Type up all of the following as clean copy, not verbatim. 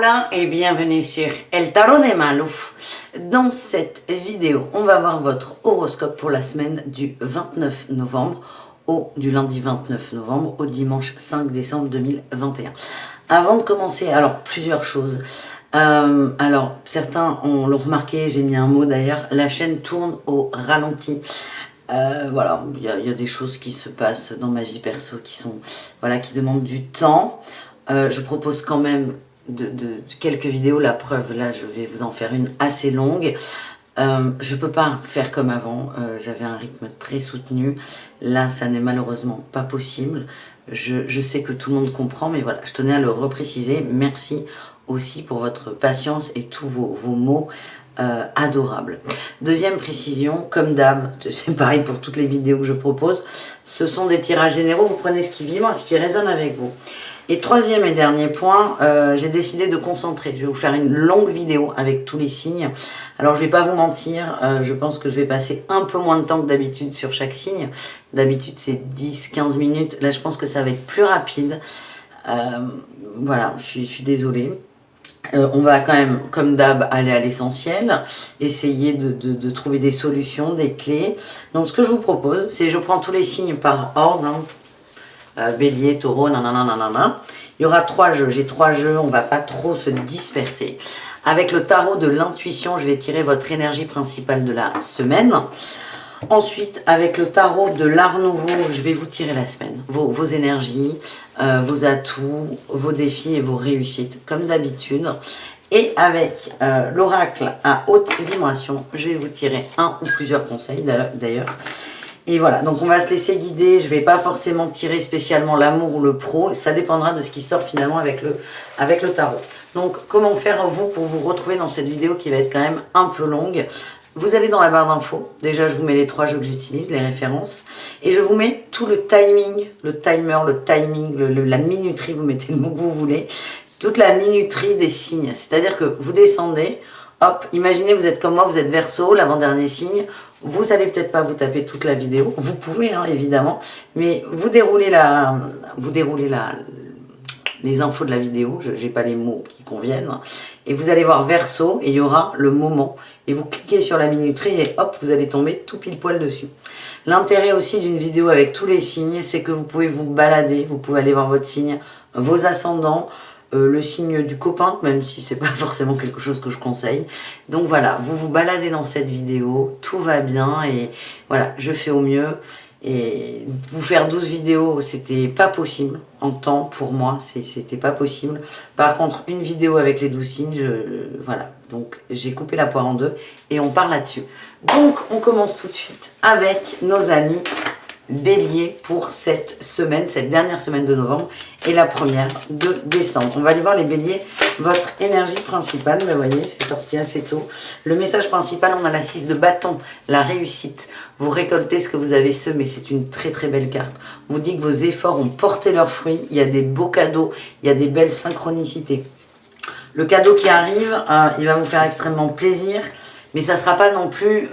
Hola et bienvenue sur El Tarot de Malou. Dans cette vidéo, on va voir votre horoscope pour la semaine du 29 novembre du lundi 29 novembre au dimanche 5 décembre 2021. Avant de commencer, alors plusieurs choses. Alors certains l'ont remarqué, j'ai mis un mot d'ailleurs, la chaîne tourne au ralenti. Voilà, il y a des choses qui se passent dans ma vie perso qui demandent du temps. Je propose quand même quelques vidéos, la preuve, là je vais vous en faire une assez longue. Je peux pas faire comme avant, j'avais un rythme très soutenu, là ça n'est malheureusement pas possible. Je sais que tout le monde comprend, mais voilà, je tenais à le repréciser. Merci aussi pour votre patience et tous vos mots adorables. Deuxième précision, comme d'hab, c'est pareil pour toutes les vidéos que je propose, ce sont des tirages généraux, vous prenez ce qui vibre, ce qui résonne avec vous. Et troisième et dernier point, j'ai décidé de concentrer. Je vais vous faire une longue vidéo avec tous les signes. Alors je vais pas vous mentir, je pense que je vais passer un peu moins de temps que d'habitude sur chaque signe. D'habitude c'est 10-15 minutes. Là je pense que ça va être plus rapide. Voilà, je suis désolée. On va quand même, comme d'hab, aller à l'essentiel, essayer de trouver des solutions, des clés. Donc ce que je vous propose, c'est je prends tous les signes par ordre. Bélier, taureau, nanana. Il y aura 3 jeux, j'ai 3 jeux, on va pas trop se disperser. Avec le tarot de l'intuition, je vais tirer votre énergie principale de la semaine. Ensuite, avec le tarot de l'art nouveau, je vais vous tirer la semaine. Vos énergies, vos atouts, vos défis et vos réussites, comme d'habitude. Et avec l'oracle à haute vibration, je vais vous tirer un ou plusieurs conseils d'ailleurs. Et voilà, donc on va se laisser guider, je ne vais pas forcément tirer spécialement l'amour ou le pro, ça dépendra de ce qui sort finalement avec le tarot. Donc comment faire vous pour vous retrouver dans cette vidéo qui va être quand même un peu longue? Vous allez dans la barre d'infos, déjà je vous mets les 3 jeux que j'utilise, les références, et je vous mets tout le timing, le timer, le timing, la minuterie, vous mettez le mot que vous voulez, toute la minuterie des signes, c'est-à-dire que vous descendez, hop, imaginez vous êtes comme moi, vous êtes Verseau, l'avant-dernier signe. Vous allez peut-être pas vous taper toute la vidéo, vous pouvez hein, évidemment, mais vous déroulez les infos de la vidéo, je n'ai pas les mots qui conviennent, et vous allez voir Verseau et il y aura le moment, et vous cliquez sur la minuterie et hop, vous allez tomber tout pile poil dessus. L'intérêt aussi d'une vidéo avec tous les signes, c'est que vous pouvez vous balader, vous pouvez aller voir votre signe, vos ascendants, le signe du copain, même si c'est pas forcément quelque chose que je conseille. Donc voilà, vous vous baladez dans cette vidéo, tout va bien et voilà, je fais au mieux. Et vous faire 12 vidéos, c'était pas possible en temps pour moi, c'était pas possible. Par contre, une vidéo avec les 12 signes, voilà. Donc j'ai coupé la poire en deux et on part là-dessus. Donc on commence tout de suite avec nos amis Bélier pour cette semaine, cette dernière semaine de novembre et la première de décembre. On va aller voir les béliers, votre énergie principale, vous voyez, c'est sorti assez tôt. Le message principal, on a la 6 de bâton, la réussite. Vous récoltez ce que vous avez semé, c'est une très très belle carte. On vous dit que vos efforts ont porté leurs fruits, il y a des beaux cadeaux, il y a des belles synchronicités. Le cadeau qui arrive, il va vous faire extrêmement plaisir, mais ça ne sera pas non plus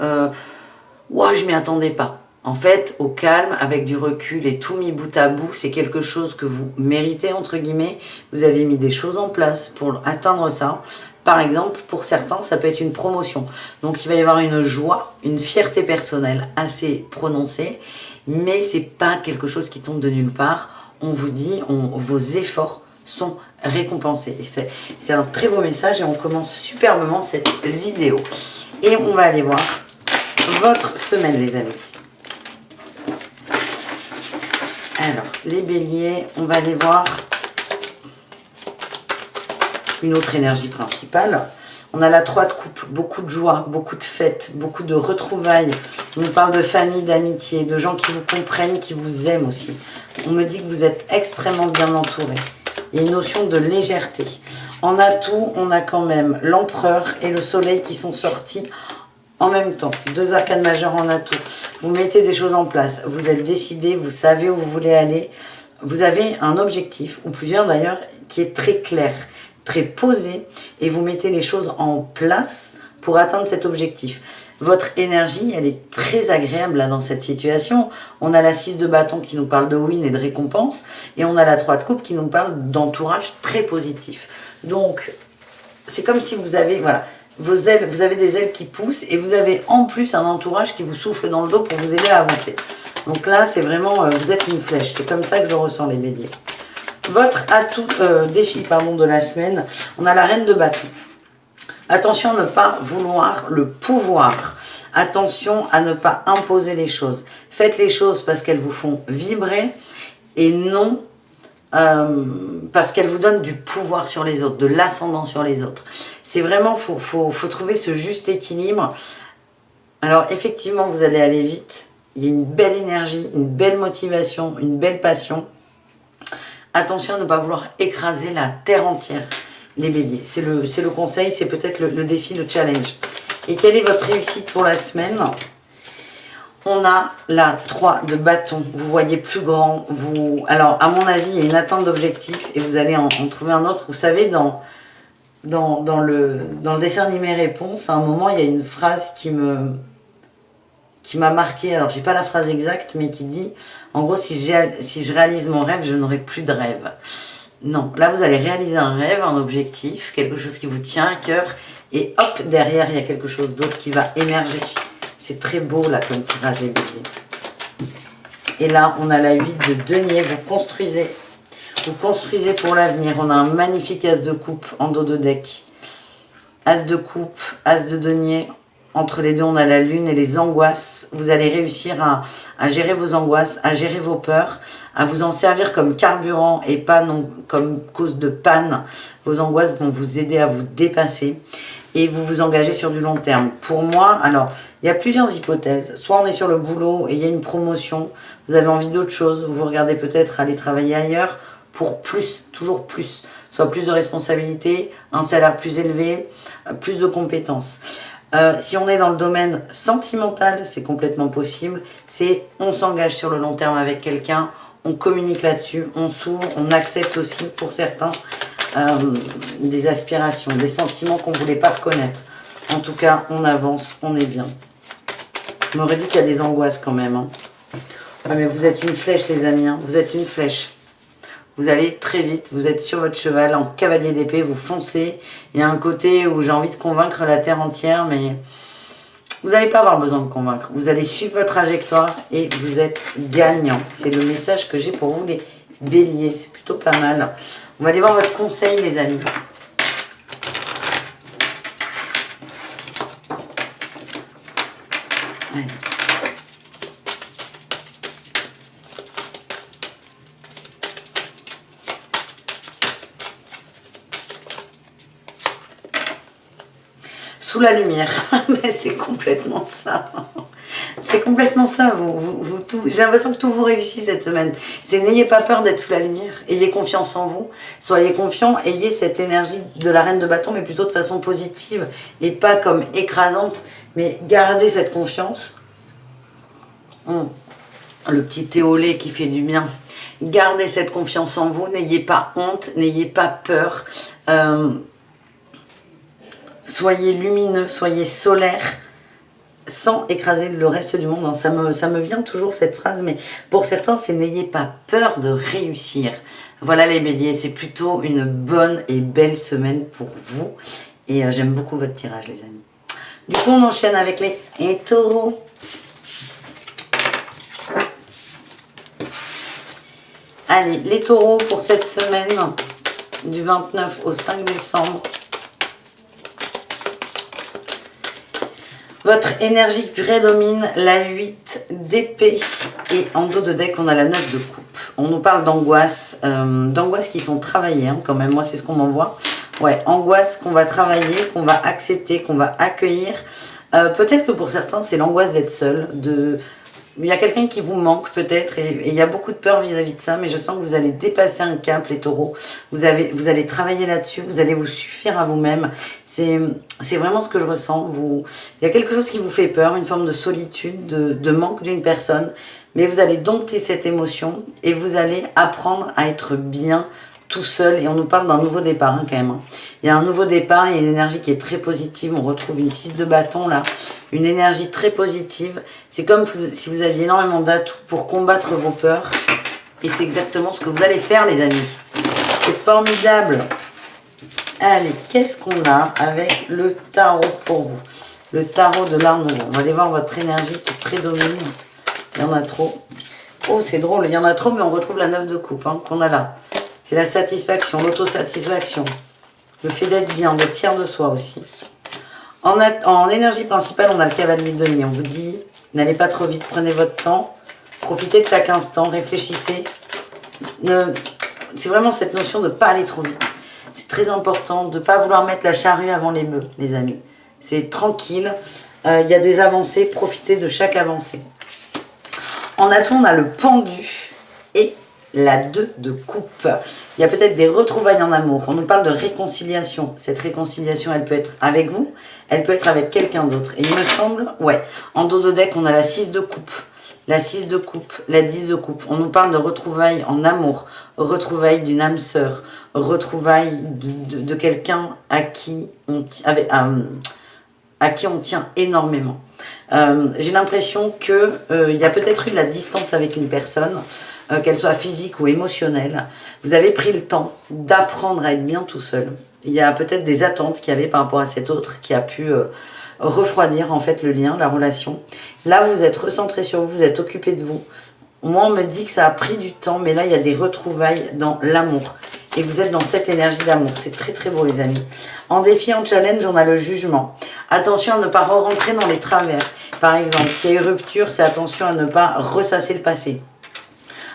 « Ouah, je m'y attendais pas ». En fait, au calme, avec du recul et tout mis bout à bout, c'est quelque chose que vous méritez, entre guillemets. Vous avez mis des choses en place pour atteindre ça. Par exemple, pour certains, ça peut être une promotion. Donc, il va y avoir une joie, une fierté personnelle assez prononcée, mais c'est pas quelque chose qui tombe de nulle part. On vous dit, vos efforts sont récompensés. Et c'est un très beau message et on commence superbement cette vidéo. Et on va aller voir votre semaine, les amis. Alors, les béliers, on va aller voir une autre énergie principale. On a la 3 de coupe, beaucoup de joie, beaucoup de fêtes, beaucoup de retrouvailles. On nous parle de famille, d'amitié, de gens qui vous comprennent, qui vous aiment aussi. On me dit que vous êtes extrêmement bien entouré. Il y a une notion de légèreté. En atout, on a quand même l'empereur et le soleil qui sont sortis en même temps, 2 arcanes majeures en atout. Vous mettez des choses en place, vous êtes décidé, vous savez où vous voulez aller. Vous avez un objectif, ou plusieurs d'ailleurs, qui est très clair, très posé, et vous mettez les choses en place pour atteindre cet objectif. Votre énergie, elle est très agréable là, dans cette situation. On a la 6 de bâton qui nous parle de win et de récompense, et on a la 3 de coupe qui nous parle d'entourage très positif. Donc, c'est comme si vous avez, voilà, vos ailes, vous avez des ailes qui poussent et vous avez en plus un entourage qui vous souffle dans le dos pour vous aider à avancer. Donc là, c'est vraiment, vous êtes une flèche. C'est comme ça que je le ressens, les béliers. Votre défi de la semaine, on a la reine de bâton. Attention à ne pas vouloir le pouvoir. Attention à ne pas imposer les choses. Faites les choses parce qu'elles vous font vibrer et non parce qu'elles vous donnent du pouvoir sur les autres, de l'ascendant sur les autres. C'est vraiment, faut trouver ce juste équilibre. Alors effectivement, vous allez aller vite. Il y a une belle énergie, une belle motivation, une belle passion. Attention à ne pas vouloir écraser la terre entière, les béliers. C'est le conseil, c'est peut-être le défi, le challenge. Et quelle est votre réussite pour la semaine? On a la 3 de bâton. Vous voyez plus grand. Alors, à mon avis, il y a une atteinte d'objectif et vous allez en trouver un autre. Vous savez, dans le dessin animé Réponse, à un moment, il y a une phrase qui m'a marqué. Alors, j'ai pas la phrase exacte, mais qui dit, en gros, si je réalise mon rêve, je n'aurai plus de rêve. Non, là, vous allez réaliser un rêve, un objectif, quelque chose qui vous tient à cœur. Et hop, derrière, il y a quelque chose d'autre qui va émerger. C'est très beau, là, comme tirage, les béliers. Et là, on a la 8 de denier. Vous construisez pour l'avenir. On a un magnifique as de coupe en dos de deck. As de coupe, as de denier. Entre les deux, on a la lune et les angoisses. Vous allez réussir à gérer vos angoisses, à gérer vos peurs, à vous en servir comme carburant et pas non comme cause de panne. Vos angoisses vont vous aider à vous dépasser et vous vous engagez sur du long terme. Pour moi, alors, il y a plusieurs hypothèses. Soit on est sur le boulot et il y a une promotion, vous avez envie d'autre chose, vous regardez peut-être aller travailler ailleurs pour plus, toujours plus. Soit plus de responsabilités, un salaire plus élevé, plus de compétences. Si on est dans le domaine sentimental, c'est complètement possible. C'est on s'engage sur le long terme avec quelqu'un, on communique là-dessus, on s'ouvre, on accepte aussi pour certains des aspirations, des sentiments qu'on ne voulait pas reconnaître. En tout cas, on avance, on est bien. On m'aurait dit qu'il y a des angoisses quand même. Hein. Ouais, mais vous êtes une flèche, les amis. Hein. Vous êtes une flèche. Vous allez très vite, vous êtes sur votre cheval, en cavalier d'épée, vous foncez. Il y a un côté où j'ai envie de convaincre la terre entière, mais vous n'allez pas avoir besoin de convaincre. Vous allez suivre votre trajectoire et vous êtes gagnant. C'est le message que j'ai pour vous, les béliers. C'est plutôt pas mal. On va aller voir votre conseil, les amis. Allez. Sous la lumière, mais c'est complètement ça. C'est complètement ça. J'ai l'impression que tout vous réussit cette semaine. C'est n'ayez pas peur d'être sous la lumière. Ayez confiance en vous. Soyez confiants. Ayez cette énergie de la reine de bâton, mais plutôt de façon positive et pas comme écrasante. Mais gardez cette confiance. Le petit thé au lait qui fait du bien. Gardez cette confiance en vous. N'ayez pas honte. N'ayez pas peur. Soyez lumineux, soyez solaire, sans écraser le reste du monde. Ça me vient toujours cette phrase, mais pour certains, c'est n'ayez pas peur de réussir. Voilà les béliers, c'est plutôt une bonne et belle semaine pour vous. Et j'aime beaucoup votre tirage, les amis. Du coup, on enchaîne avec les taureaux. Allez, les taureaux pour cette semaine, du 29 au 5 décembre. Votre énergie prédomine la 8 d'épée et en dos de deck, on a la 9 de coupe. On nous parle d'angoisse qui sont travaillées hein, quand même. Moi, c'est ce qu'on m'envoie. Ouais, angoisse qu'on va travailler, qu'on va accepter, qu'on va accueillir. Peut-être que pour certains, c'est l'angoisse d'être seul, il y a quelqu'un qui vous manque peut-être et il y a beaucoup de peur vis-à-vis de ça, mais je sens que vous allez dépasser un cap, les taureaux. Vous allez travailler là-dessus, vous allez vous suffire à vous-même. C'est vraiment ce que je ressens. Il y a quelque chose qui vous fait peur, une forme de solitude, de manque d'une personne, mais vous allez dompter cette émotion et vous allez apprendre à être bien tout seul. Et on nous parle d'un nouveau départ hein, quand même. Il y a un nouveau départ, il y a une énergie qui est très positive. On retrouve une 6 de bâton là, une énergie très positive. C'est comme si vous aviez énormément d'atouts pour combattre vos peurs. Et c'est exactement ce que vous allez faire les amis. C'est formidable. Allez, qu'est-ce qu'on a avec le tarot pour vous? Le tarot de l'arme. On va aller voir votre énergie qui prédomine. Il y en a trop. Oh, c'est drôle, il y en a trop, mais on retrouve la 9 de coupe hein, qu'on a là. C'est la satisfaction, l'autosatisfaction. Le fait d'être bien, d'être fier de soi aussi. En énergie principale, on a le cavalier de denier. On vous dit, n'allez pas trop vite, prenez votre temps. Profitez de chaque instant, réfléchissez. C'est vraiment cette notion de ne pas aller trop vite. C'est très important de ne pas vouloir mettre la charrue avant les bœufs, les amis. C'est tranquille. Il y a des avancées, profitez de chaque avancée. En atout, on a le pendu et la 2 de coupe. Il y a peut-être des retrouvailles en amour. On nous parle de réconciliation. Cette réconciliation, elle peut être avec vous, elle peut être avec quelqu'un d'autre. Et il me semble, ouais, en dos de deck, on a la 6 de coupe. La 6 de coupe, la 10 de coupe. On nous parle de retrouvailles en amour, retrouvailles d'une âme sœur, retrouvailles de quelqu'un à qui on tient énormément. J'ai l'impression qu'il y a peut-être eu de la distance avec une personne, qu'elle soit physique ou émotionnelle. Vous avez pris le temps d'apprendre à être bien tout seul. Il y a peut-être des attentes qu'il y avait par rapport à cet autre qui a pu refroidir en fait le lien, la relation. Là, vous êtes recentré sur vous, vous êtes occupé de vous. Moi, on me dit que ça a pris du temps, mais là, il y a des retrouvailles dans l'amour. Et vous êtes dans cette énergie d'amour. C'est très, très beau, les amis. En défi, en challenge, on a le jugement. Attention à ne pas rentrer dans les travers. Par exemple, s'il y a eu rupture, c'est attention à ne pas ressasser le passé.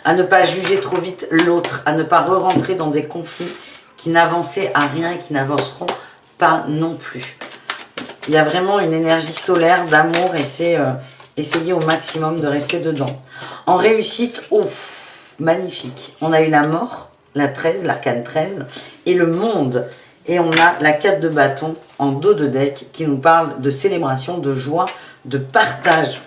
À ne pas juger trop vite l'autre. À ne pas re-rentrer dans des conflits qui n'avançaient à rien et qui n'avanceront pas non plus. Il y a vraiment une énergie solaire d'amour et c'est essayer au maximum de rester dedans. En réussite, oh, magnifique. On a eu la mort, la 13, l'arcane 13 et le monde. Et on a la 4 de bâton en dos de deck qui nous parle de célébration, de joie, de partage.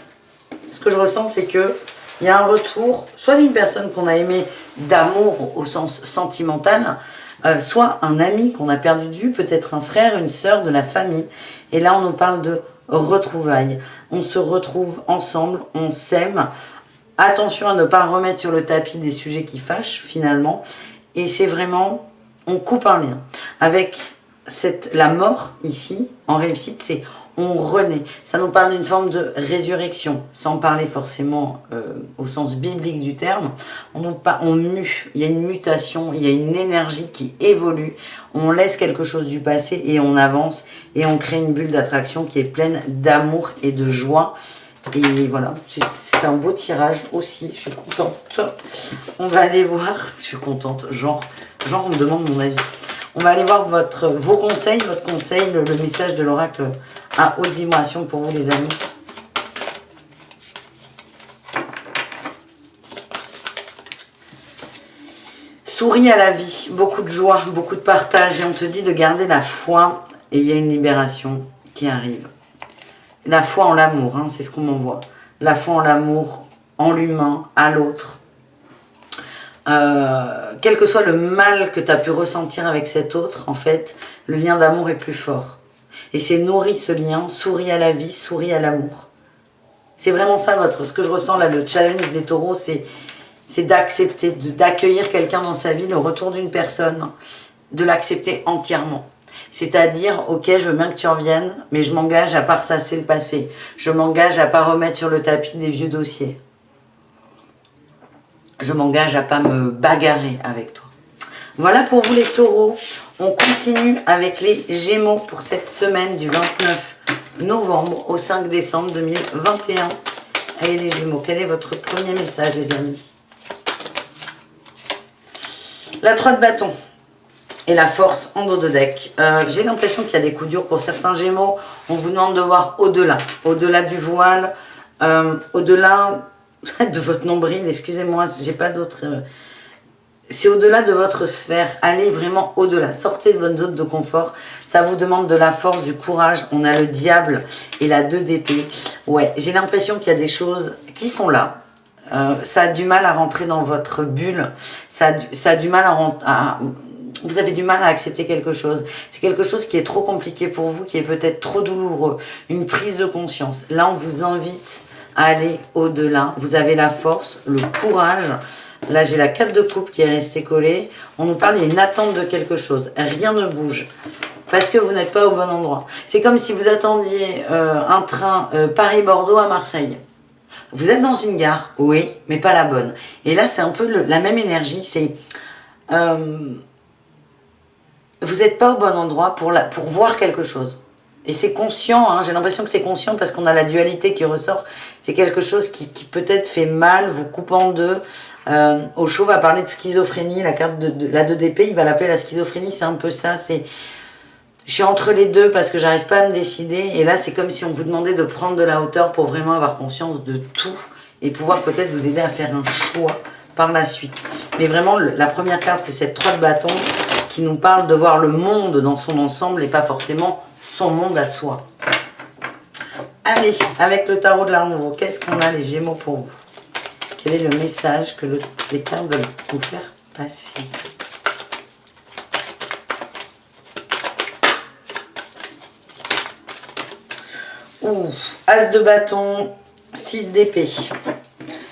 Ce que je ressens, c'est que il y a un retour, soit d'une personne qu'on a aimée d'amour au sens sentimental, soit un ami qu'on a perdu de vue, peut-être un frère, une sœur de la famille. Et là, on nous parle de retrouvailles. On se retrouve ensemble, on s'aime. Attention à ne pas remettre sur le tapis des sujets qui fâchent, finalement. Et c'est vraiment, on coupe un lien. Avec la mort, ici, en réussite, c'est on renaît. Ça nous parle d'une forme de résurrection, sans parler forcément au sens biblique du terme. On mue, il y a une mutation, il y a une énergie qui évolue. On laisse quelque chose du passé et on avance. Et on crée une bulle d'attraction qui est pleine d'amour et de joie. Et voilà, c'est un beau tirage aussi, je suis contente. On va aller voir, je suis contente, genre on me demande mon avis. On va aller voir vos conseils, votre conseil, le message de l'oracle à haute vibration pour vous les amis. Souris à la vie, beaucoup de joie, beaucoup de partage et on te dit de garder la foi et il y a une libération qui arrive. La foi en l'amour, hein, c'est ce qu'on m'envoie. La foi en l'amour, en l'humain, à l'autre. Quel que soit le mal que tu as pu ressentir avec cet autre, en fait, le lien d'amour est plus fort. Et c'est nourri ce lien, souris à la vie, souris à l'amour. C'est vraiment ça ce que je ressens là, le challenge des taureaux, c'est d'accepter, d'accueillir quelqu'un dans sa vie, le retour d'une personne, de l'accepter entièrement. C'est-à-dire, ok, je veux bien que tu reviennes, mais je m'engage à pas ressasser le passé. Je m'engage à pas remettre sur le tapis des vieux dossiers. Je m'engage à pas me bagarrer avec toi. Voilà pour vous les taureaux. On continue avec les gémeaux pour cette semaine du 29 novembre au 5 décembre 2021. Allez les gémeaux, quel est votre premier message les amis? La 3 de bâton et la force en dos de deck. J'ai l'impression qu'il y a des coups durs pour certains gémeaux. On vous demande de voir au-delà. Au-delà du voile, au-delà de votre nombril, excusez-moi, j'ai pas d'autre... c'est au-delà de votre sphère, allez vraiment au-delà, sortez de votre zone de confort, ça vous demande de la force, du courage, on a le diable et la 2 d'épée. Ouais, j'ai l'impression qu'il y a des choses qui sont là, ça a du mal à rentrer dans votre bulle, ça a du mal vous avez du mal à accepter quelque chose. C'est quelque chose qui est trop compliqué pour vous, qui est peut-être trop douloureux, une prise de conscience. Là, on vous invite à aller au-delà. Vous avez la force, le courage, Là, j'ai la 4 de coupe qui est restée collée. On nous parle, il y a une attente de quelque chose. Rien ne bouge. Parce que vous n'êtes pas au bon endroit. C'est comme si vous attendiez un train Paris-Bordeaux à Marseille. Vous êtes dans une gare, oui, mais pas la bonne. Et là, c'est un peu la même énergie. C'est... vous n'êtes pas au bon endroit pour voir quelque chose. Et c'est conscient, hein, j'ai l'impression que c'est conscient parce qu'on a la dualité qui ressort. C'est quelque chose qui peut-être fait mal, vous coupe en deux. Osho va parler de schizophrénie, la carte de la 2 d'épée, il va l'appeler la schizophrénie, c'est un peu ça. Je suis entre les deux parce que j'arrive pas à me décider. Et là, c'est comme si on vous demandait de prendre de la hauteur pour vraiment avoir conscience de tout et pouvoir peut-être vous aider à faire un choix par la suite. Mais vraiment, la première carte, c'est cette 3 de bâton qui nous parle de voir le monde dans son ensemble et pas forcément son monde à soi. Allez, avec le tarot de l'art nouveau, qu'est-ce qu'on a les Gémeaux pour vous? Quel est le message que les cartes veulent vous faire passer? Ouh, As de bâton, 6 d'épée.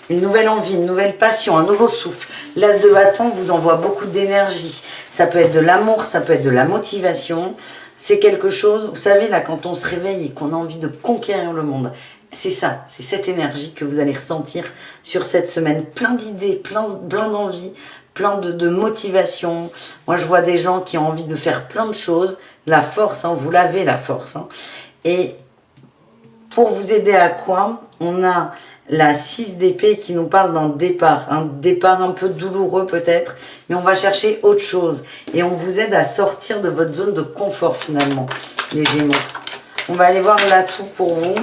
Une nouvelle envie, une nouvelle passion, un nouveau souffle. L'As de bâton vous envoie beaucoup d'énergie. Ça peut être de l'amour, ça peut être de la motivation. C'est quelque chose, vous savez, là, quand on se réveille et qu'on a envie de conquérir le monde, c'est ça, c'est cette énergie que vous allez ressentir sur cette semaine. Plein d'idées, plein d'envie, plein de motivation. Moi, je vois des gens qui ont envie de faire plein de choses. La force, hein, vous l'avez, la force. Hein. Et pour vous aider à quoi? On a la 6 d'épée qui nous parle d'un départ. Un départ un peu douloureux peut-être, mais on va chercher autre chose. Et on vous aide à sortir de votre zone de confort finalement, les Gémeaux. On va aller voir l'atout pour vous.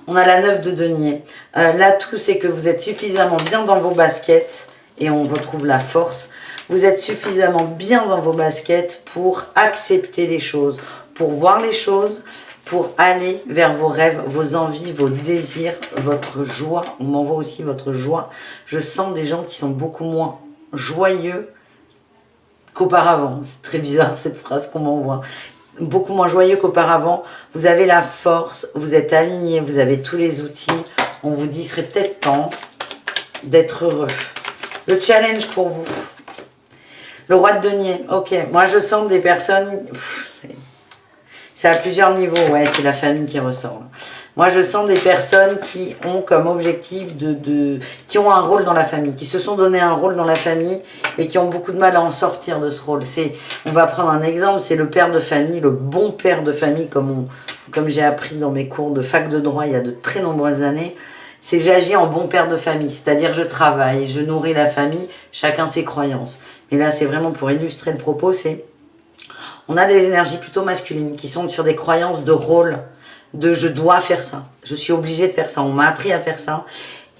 On a la 9 de denier. L'atout, c'est que vous êtes suffisamment bien dans vos baskets, et on retrouve la force. Vous êtes suffisamment bien dans vos baskets pour accepter les choses, pour voir les choses, pour aller vers vos rêves, vos envies, vos désirs, votre joie. On m'envoie aussi votre joie. Je sens des gens qui sont beaucoup moins joyeux qu'auparavant. C'est très bizarre cette phrase qu'on m'envoie. Beaucoup moins joyeux qu'auparavant. Vous avez la force, vous êtes aligné, vous avez tous les outils. On vous dit, il serait peut-être temps d'être heureux. Le challenge pour vous. Le roi de denier. Ok, moi je sens des personnes... C'est à plusieurs niveaux, ouais, c'est la famille qui ressort. Moi, je sens des personnes qui ont comme objectif qui ont un rôle dans la famille, qui se sont donné un rôle dans la famille et qui ont beaucoup de mal à en sortir de ce rôle. On va prendre un exemple, c'est le père de famille, le bon père de famille, comme j'ai appris dans mes cours de fac de droit il y a de très nombreuses années. C'est j'agis en bon père de famille, c'est-à-dire je travaille, je nourris la famille, chacun ses croyances. Mais là, c'est vraiment pour illustrer le propos, on a des énergies plutôt masculines qui sont sur des croyances de rôle, de je dois faire ça, je suis obligée de faire ça, on m'a appris à faire ça.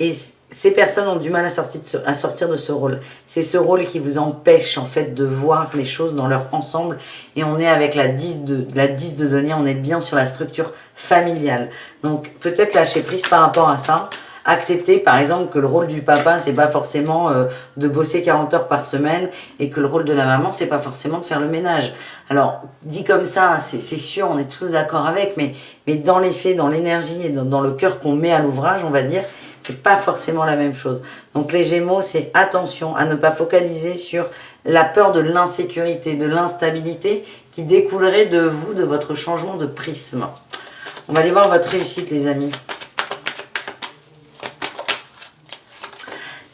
Et ces personnes ont du mal à sortir de ce rôle. C'est ce rôle qui vous empêche en fait de voir les choses dans leur ensemble. Et on est avec la 10 de denier, on est bien sur la structure familiale. Donc peut-être lâcher prise par rapport à ça. Accepter par exemple que le rôle du papa c'est pas forcément de bosser 40 heures par semaine et que le rôle de la maman c'est pas forcément de faire le ménage. Alors dit comme ça c'est sûr, on est tous d'accord avec, mais dans les faits, dans l'énergie et dans le cœur qu'on met à l'ouvrage, on va dire, c'est pas forcément la même chose. Donc les Gémeaux, c'est attention à ne pas focaliser sur la peur de l'insécurité, de l'instabilité qui découlerait de vous, de votre changement de prisme. On va aller voir votre réussite les amis.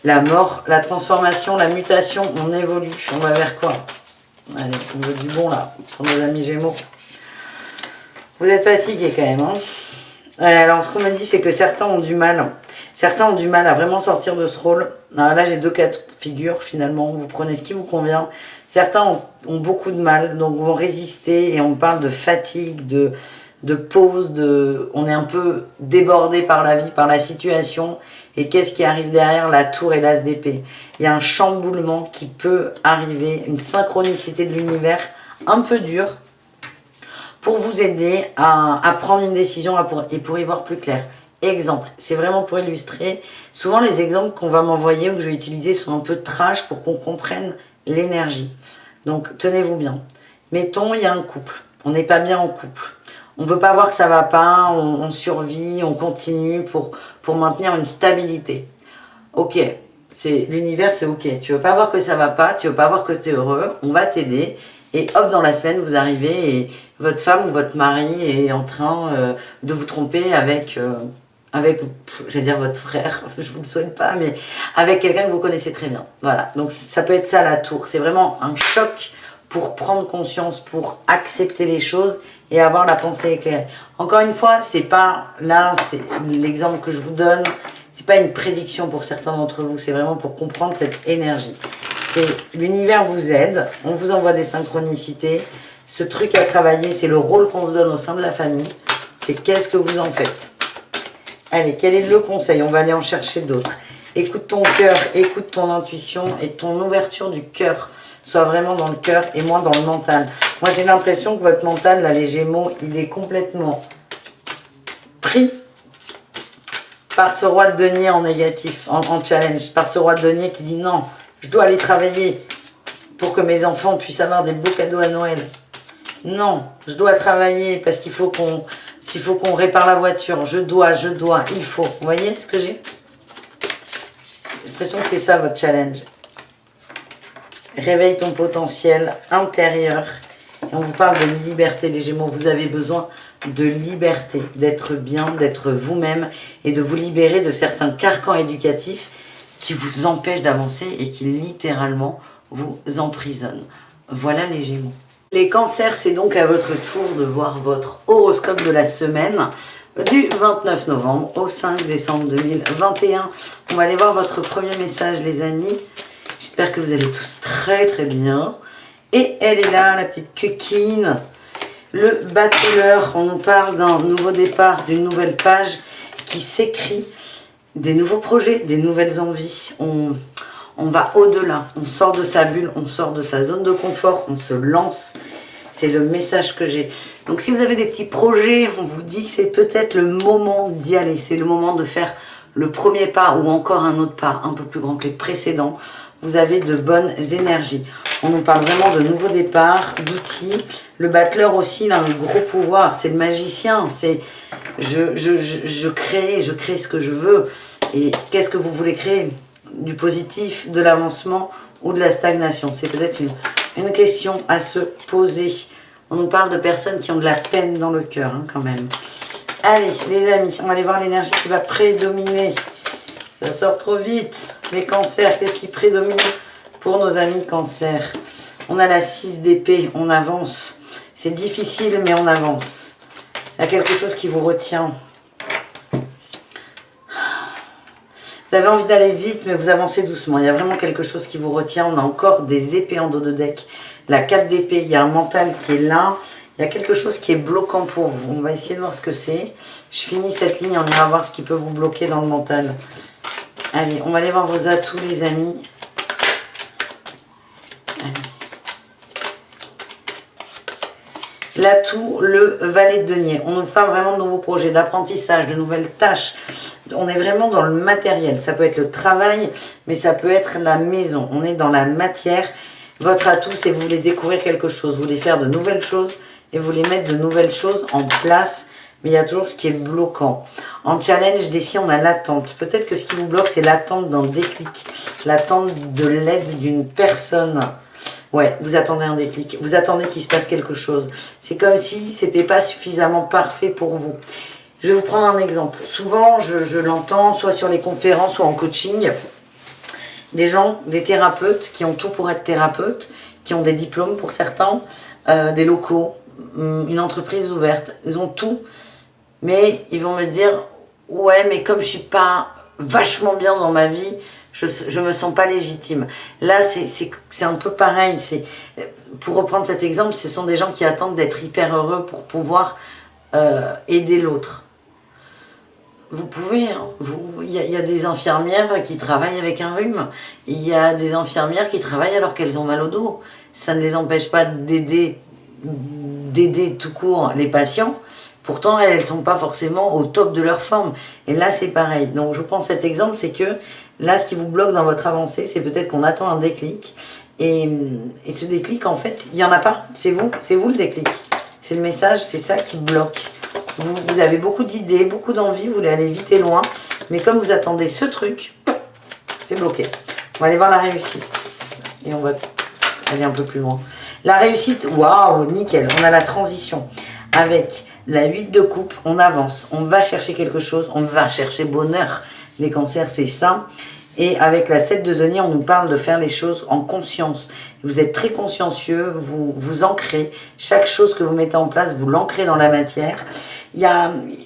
La mort, la transformation, la mutation, on évolue. On va vers quoi? Allez, on veut du bon là, pour nos amis Gémeaux. Vous êtes fatigués quand même. Hein, alors, ce qu'on me dit, c'est que certains ont du mal. Certains ont du mal à vraiment sortir de ce rôle. Alors là, j'ai 2 cas de figure finalement. Vous prenez ce qui vous convient. Certains ont beaucoup de mal, donc vont résister. Et on parle de fatigue, de pause, on est un peu débordé par la vie, par la situation. Et qu'est-ce qui arrive derrière la tour et l'as d'épée? Il y a un chamboulement qui peut arriver, une synchronicité de l'univers un peu dure pour vous aider à prendre une décision et pour y voir plus clair. Exemple, c'est vraiment pour illustrer. Souvent, les exemples qu'on va m'envoyer ou que je vais utiliser sont un peu trash pour qu'on comprenne l'énergie. Donc, tenez-vous bien. Mettons, il y a un couple. On n'est pas bien en couple. On ne veut pas voir que ça ne va pas, on survit, on continue pour maintenir une stabilité. Ok, L'univers, c'est ok. Tu veux pas voir que ça va pas, tu veux pas voir que tu es heureux, on va t'aider. Et hop, dans la semaine, vous arrivez et votre femme ou votre mari est en train de vous tromper avec, j'allais dire votre frère, je vous le souhaite pas, mais avec quelqu'un que vous connaissez très bien. Voilà, donc ça peut être ça la tour. C'est vraiment un choc pour prendre conscience, pour accepter les choses et avoir la pensée éclairée. Encore une fois, c'est pas là, c'est l'exemple que je vous donne, c'est pas une prédiction pour certains d'entre vous, c'est vraiment pour comprendre cette énergie. L'univers vous aide, on vous envoie des synchronicités. Ce truc à travailler, c'est le rôle qu'on se donne au sein de la famille. C'est qu'est-ce que vous en faites. Allez, quel est le conseil? On va aller en chercher d'autres. Écoute ton cœur, écoute ton intuition et ton ouverture du cœur soit vraiment dans le cœur et moins dans le mental. Moi, j'ai l'impression que votre mental, là, les Gémeaux, il est complètement pris par ce roi de denier en négatif, en challenge. Par ce roi de denier qui dit non. Je dois aller travailler pour que mes enfants puissent avoir des beaux cadeaux à Noël. Non, je dois travailler parce qu'il faut qu'on répare la voiture. Je dois, il faut. Vous voyez ce que j'ai? J'ai l'impression que c'est ça votre challenge. Réveille ton potentiel intérieur. Et on vous parle de liberté, les Gémeaux. Vous avez besoin de liberté, d'être bien, d'être vous-même et de vous libérer de certains carcans éducatifs qui vous empêche d'avancer et qui littéralement vous emprisonne. Voilà les Gémeaux. Les cancers, c'est donc à votre tour de voir votre horoscope de la semaine du 29 novembre au 5 décembre 2021. On va aller voir votre premier message les amis. J'espère que vous allez tous très très bien. Et elle est là, la petite coquine. Le battleur, on nous parle d'un nouveau départ, d'une nouvelle page qui s'écrit. Des nouveaux projets, des nouvelles envies, on va au-delà, on sort de sa bulle, on sort de sa zone de confort, on se lance, c'est le message que j'ai. Donc si vous avez des petits projets, on vous dit que c'est peut-être le moment d'y aller, c'est le moment de faire le premier pas ou encore un autre pas un peu plus grand que les précédents. Vous avez de bonnes énergies. On nous parle vraiment de nouveaux départs, d'outils. Le battleur aussi, il a un gros pouvoir, c'est le magicien, c'est... Je crée ce que je veux. Et qu'est-ce que vous voulez créer? Du positif, de l'avancement ou de la stagnation? C'est peut-être une question à se poser. On nous parle de personnes qui ont de la peine dans le cœur, hein, quand même. Allez, les amis, on va aller voir l'énergie qui va prédominer. Ça sort trop vite. Les cancers, qu'est-ce qui prédomine pour nos amis cancers? On a la 6 d'épée, on avance. C'est difficile, mais on avance. Il y a quelque chose qui vous retient. Vous avez envie d'aller vite, mais vous avancez doucement. Il y a vraiment quelque chose qui vous retient. On a encore des épées en dos de deck. La 4 d'épée, il y a un mental qui est là. Il y a quelque chose qui est bloquant pour vous. On va essayer de voir ce que c'est. Je finis cette ligne, on ira voir ce qui peut vous bloquer dans le mental. Allez, on va aller voir vos atouts, les amis. L'atout, le valet de denier. On nous parle vraiment de nouveaux projets, d'apprentissage, de nouvelles tâches. On est vraiment dans le matériel. Ça peut être le travail, mais ça peut être la maison. On est dans la matière. Votre atout, c'est que vous voulez découvrir quelque chose. Vous voulez faire de nouvelles choses et vous voulez mettre de nouvelles choses en place. Mais il y a toujours ce qui est bloquant. En challenge, défi, on a l'attente. Peut-être que ce qui vous bloque, c'est l'attente d'un déclic. L'attente de l'aide d'une personne. Ouais, vous attendez un déclic, vous attendez qu'il se passe quelque chose. C'est comme si c'était pas suffisamment parfait pour vous. Je vais vous prendre un exemple. Souvent, je l'entends, soit sur les conférences, soit en coaching. Des gens, des thérapeutes qui ont tout pour être thérapeutes, qui ont des diplômes pour certains, des locaux, une entreprise ouverte. Ils ont tout, mais ils vont me dire « Ouais, mais comme je suis pas vachement bien dans ma vie, je me sens pas légitime. » Là, c'est un peu pareil. Pour reprendre cet exemple, ce sont des gens qui attendent d'être hyper heureux pour pouvoir aider l'autre. Vous pouvez, hein, il y a des infirmières qui travaillent avec un rhume. Il y a des infirmières qui travaillent alors qu'elles ont mal au dos. Ça ne les empêche pas d'aider tout court les patients. Pourtant, elles ne sont pas forcément au top de leur forme. Et là, c'est pareil. Donc, je vous prends cet exemple, c'est que là, ce qui vous bloque dans votre avancée, c'est peut-être qu'on attend un déclic. Et ce déclic, en fait, il n'y en a pas. C'est vous le déclic. C'est le message, c'est ça qui bloque. Vous avez beaucoup d'idées, beaucoup d'envie, vous voulez aller vite et loin. Mais comme vous attendez ce truc, c'est bloqué. On va aller voir la réussite. Et on va aller un peu plus loin. La réussite, waouh, nickel. On a la transition avec la 8 de coupe. On avance, on va chercher quelque chose, on va chercher bonheur. Les cancers, c'est ça. Et avec la 7 de denier, on nous parle de faire les choses en conscience. Vous êtes très consciencieux, vous ancrez. Chaque chose que vous mettez en place, vous l'ancrez dans la matière.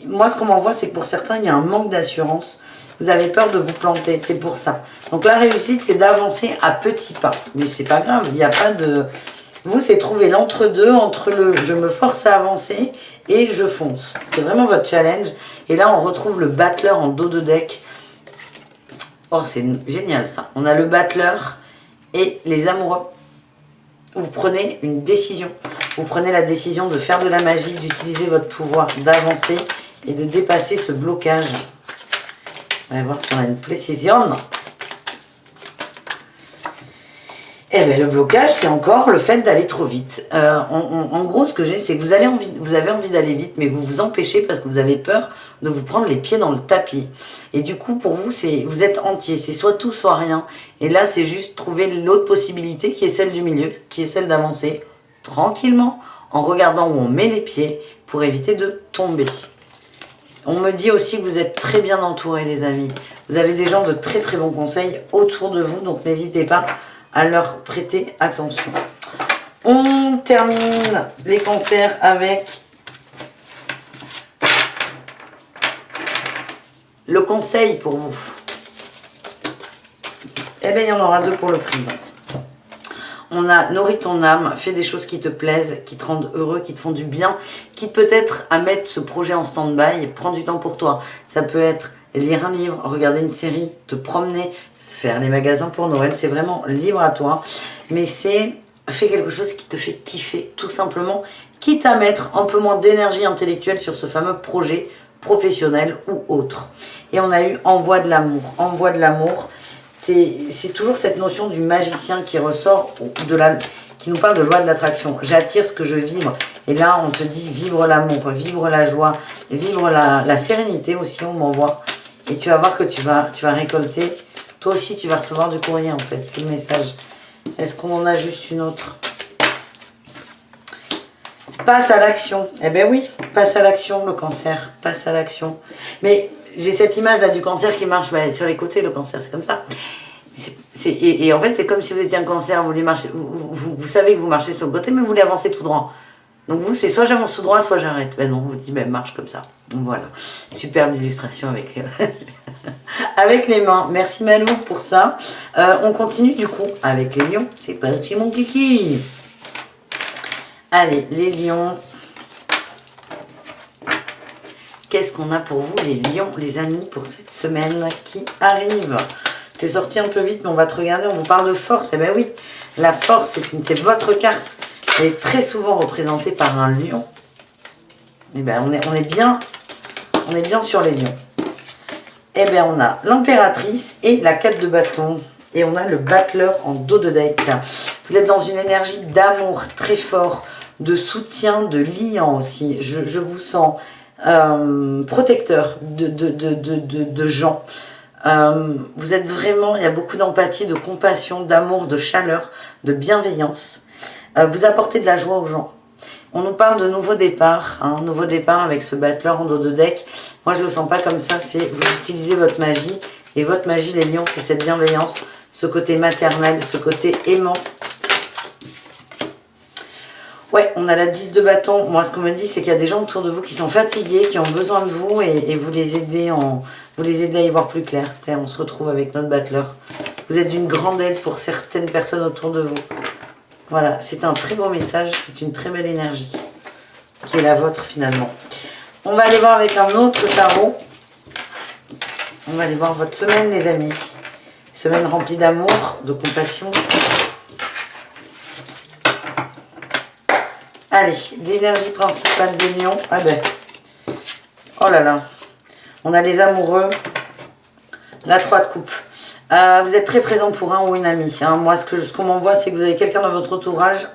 Moi, ce qu'on m'envoie, c'est que pour certains, il y a un manque d'assurance. Vous avez peur de vous planter, c'est pour ça. Donc la réussite, c'est d'avancer à petits pas. Mais c'est pas grave, il n'y a pas de... Vous, c'est trouver l'entre-deux, entre le je me force à avancer et je fonce. C'est vraiment votre challenge. Et là, on retrouve le battleur en dos de deck. Oh, c'est génial ça. On a le battleur et les amoureux. Vous prenez une décision. Vous prenez la décision de faire de la magie, d'utiliser votre pouvoir, d'avancer et de dépasser ce blocage. On va voir si on a une précision. Eh bien, le blocage, c'est encore le fait d'aller trop vite. En gros, ce que j'ai, c'est que vous avez envie d'aller vite, mais vous vous empêchez parce que vous avez peur de vous prendre les pieds dans le tapis. Et du coup, pour vous, vous êtes entier. C'est soit tout, soit rien. Et là, c'est juste trouver l'autre possibilité qui est celle du milieu, qui est celle d'avancer tranquillement en regardant où on met les pieds pour éviter de tomber. On me dit aussi que vous êtes très bien entourés, les amis. Vous avez des gens de très très bons conseils autour de vous, donc n'hésitez pas à leur prêter attention. On termine les cancers avec le conseil pour vous. Eh bien, il y en aura deux pour le prix. On a nourri ton âme, fais des choses qui te plaisent, qui te rendent heureux, qui te font du bien, qui peut-être à mettre ce projet en stand-by, prends du temps pour toi. Ça peut être lire un livre, regarder une série, te promener, faire les magasins pour Noël, c'est vraiment libre à toi. Mais c'est fais quelque chose qui te fait kiffer, tout simplement, quitte à mettre un peu moins d'énergie intellectuelle sur ce fameux projet professionnel ou autre. Et on a eu envoi de l'amour. Envoi de l'amour, c'est toujours cette notion du magicien qui ressort, qui nous parle de loi de l'attraction. J'attire ce que je vibre. Et là, on te dit vibre l'amour, vibre la joie, vibre la sérénité aussi, on m'envoie. Et tu vas voir que tu vas récolter. Toi aussi, tu vas recevoir du courrier, en fait. C'est le message. Est-ce qu'on en a juste une autre? Passe à l'action. Eh bien oui, passe à l'action, le cancer. Passe à l'action. Mais j'ai cette image là du cancer qui marche sur les côtés, le cancer, c'est comme ça. Et en fait, c'est comme si vous étiez un cancer, vous savez que vous marchez sur le côté, mais vous voulez avancer tout droit. Donc vous, c'est soit j'avance tout droit, soit j'arrête. Ben non, on vous dit, ben marche comme ça. Donc voilà, superbe illustration avec, avec les mains. Merci Malou pour ça. On continue du coup avec les lions. C'est parti mon kiki. Allez, les lions. Qu'est-ce qu'on a pour vous les lions, les amis, pour cette semaine qui arrive? T'es sorti un peu vite, mais on va te regarder. On vous parle de force. Eh bien oui, la force, c'est votre carte. Elle est très souvent représentée par un lion. Eh bien, on est bien sur les lions. Eh bien, on a l'impératrice et la 4 de bâton. Et on a le battleur en dos de deck. Vous êtes dans une énergie d'amour très fort, de soutien, de liant aussi. Je vous sens protecteur de gens. Vous êtes vraiment, il y a beaucoup d'empathie, de compassion, d'amour, de chaleur, de bienveillance. Vous apportez de la joie aux gens. On nous parle de nouveau départ, hein, nouveau départ avec ce battleur en dos de deck. Moi, je ne le sens pas comme ça, c'est vous utilisez votre magie. Et votre magie, les lions, c'est cette bienveillance, ce côté maternel, ce côté aimant. Ouais, on a la 10 de bâton. Moi, ce qu'on me dit, c'est qu'il y a des gens autour de vous qui sont fatigués, qui ont besoin de vous et vous les aidez à y voir plus clair. On se retrouve avec notre battleur. Vous êtes d'une grande aide pour certaines personnes autour de vous. Voilà, c'est un très beau message, c'est une très belle énergie qui est la vôtre finalement. On va aller voir avec un autre tarot. On va aller voir votre semaine, les amis. Semaine remplie d'amour, de compassion. Allez, l'énergie principale des lions. Ah ben, oh là là. On a les amoureux. La 3 de coupe. Vous êtes très présent pour un ou une amie. Hein. Moi, ce qu'on m'envoie, c'est que vous avez quelqu'un dans votre entourage,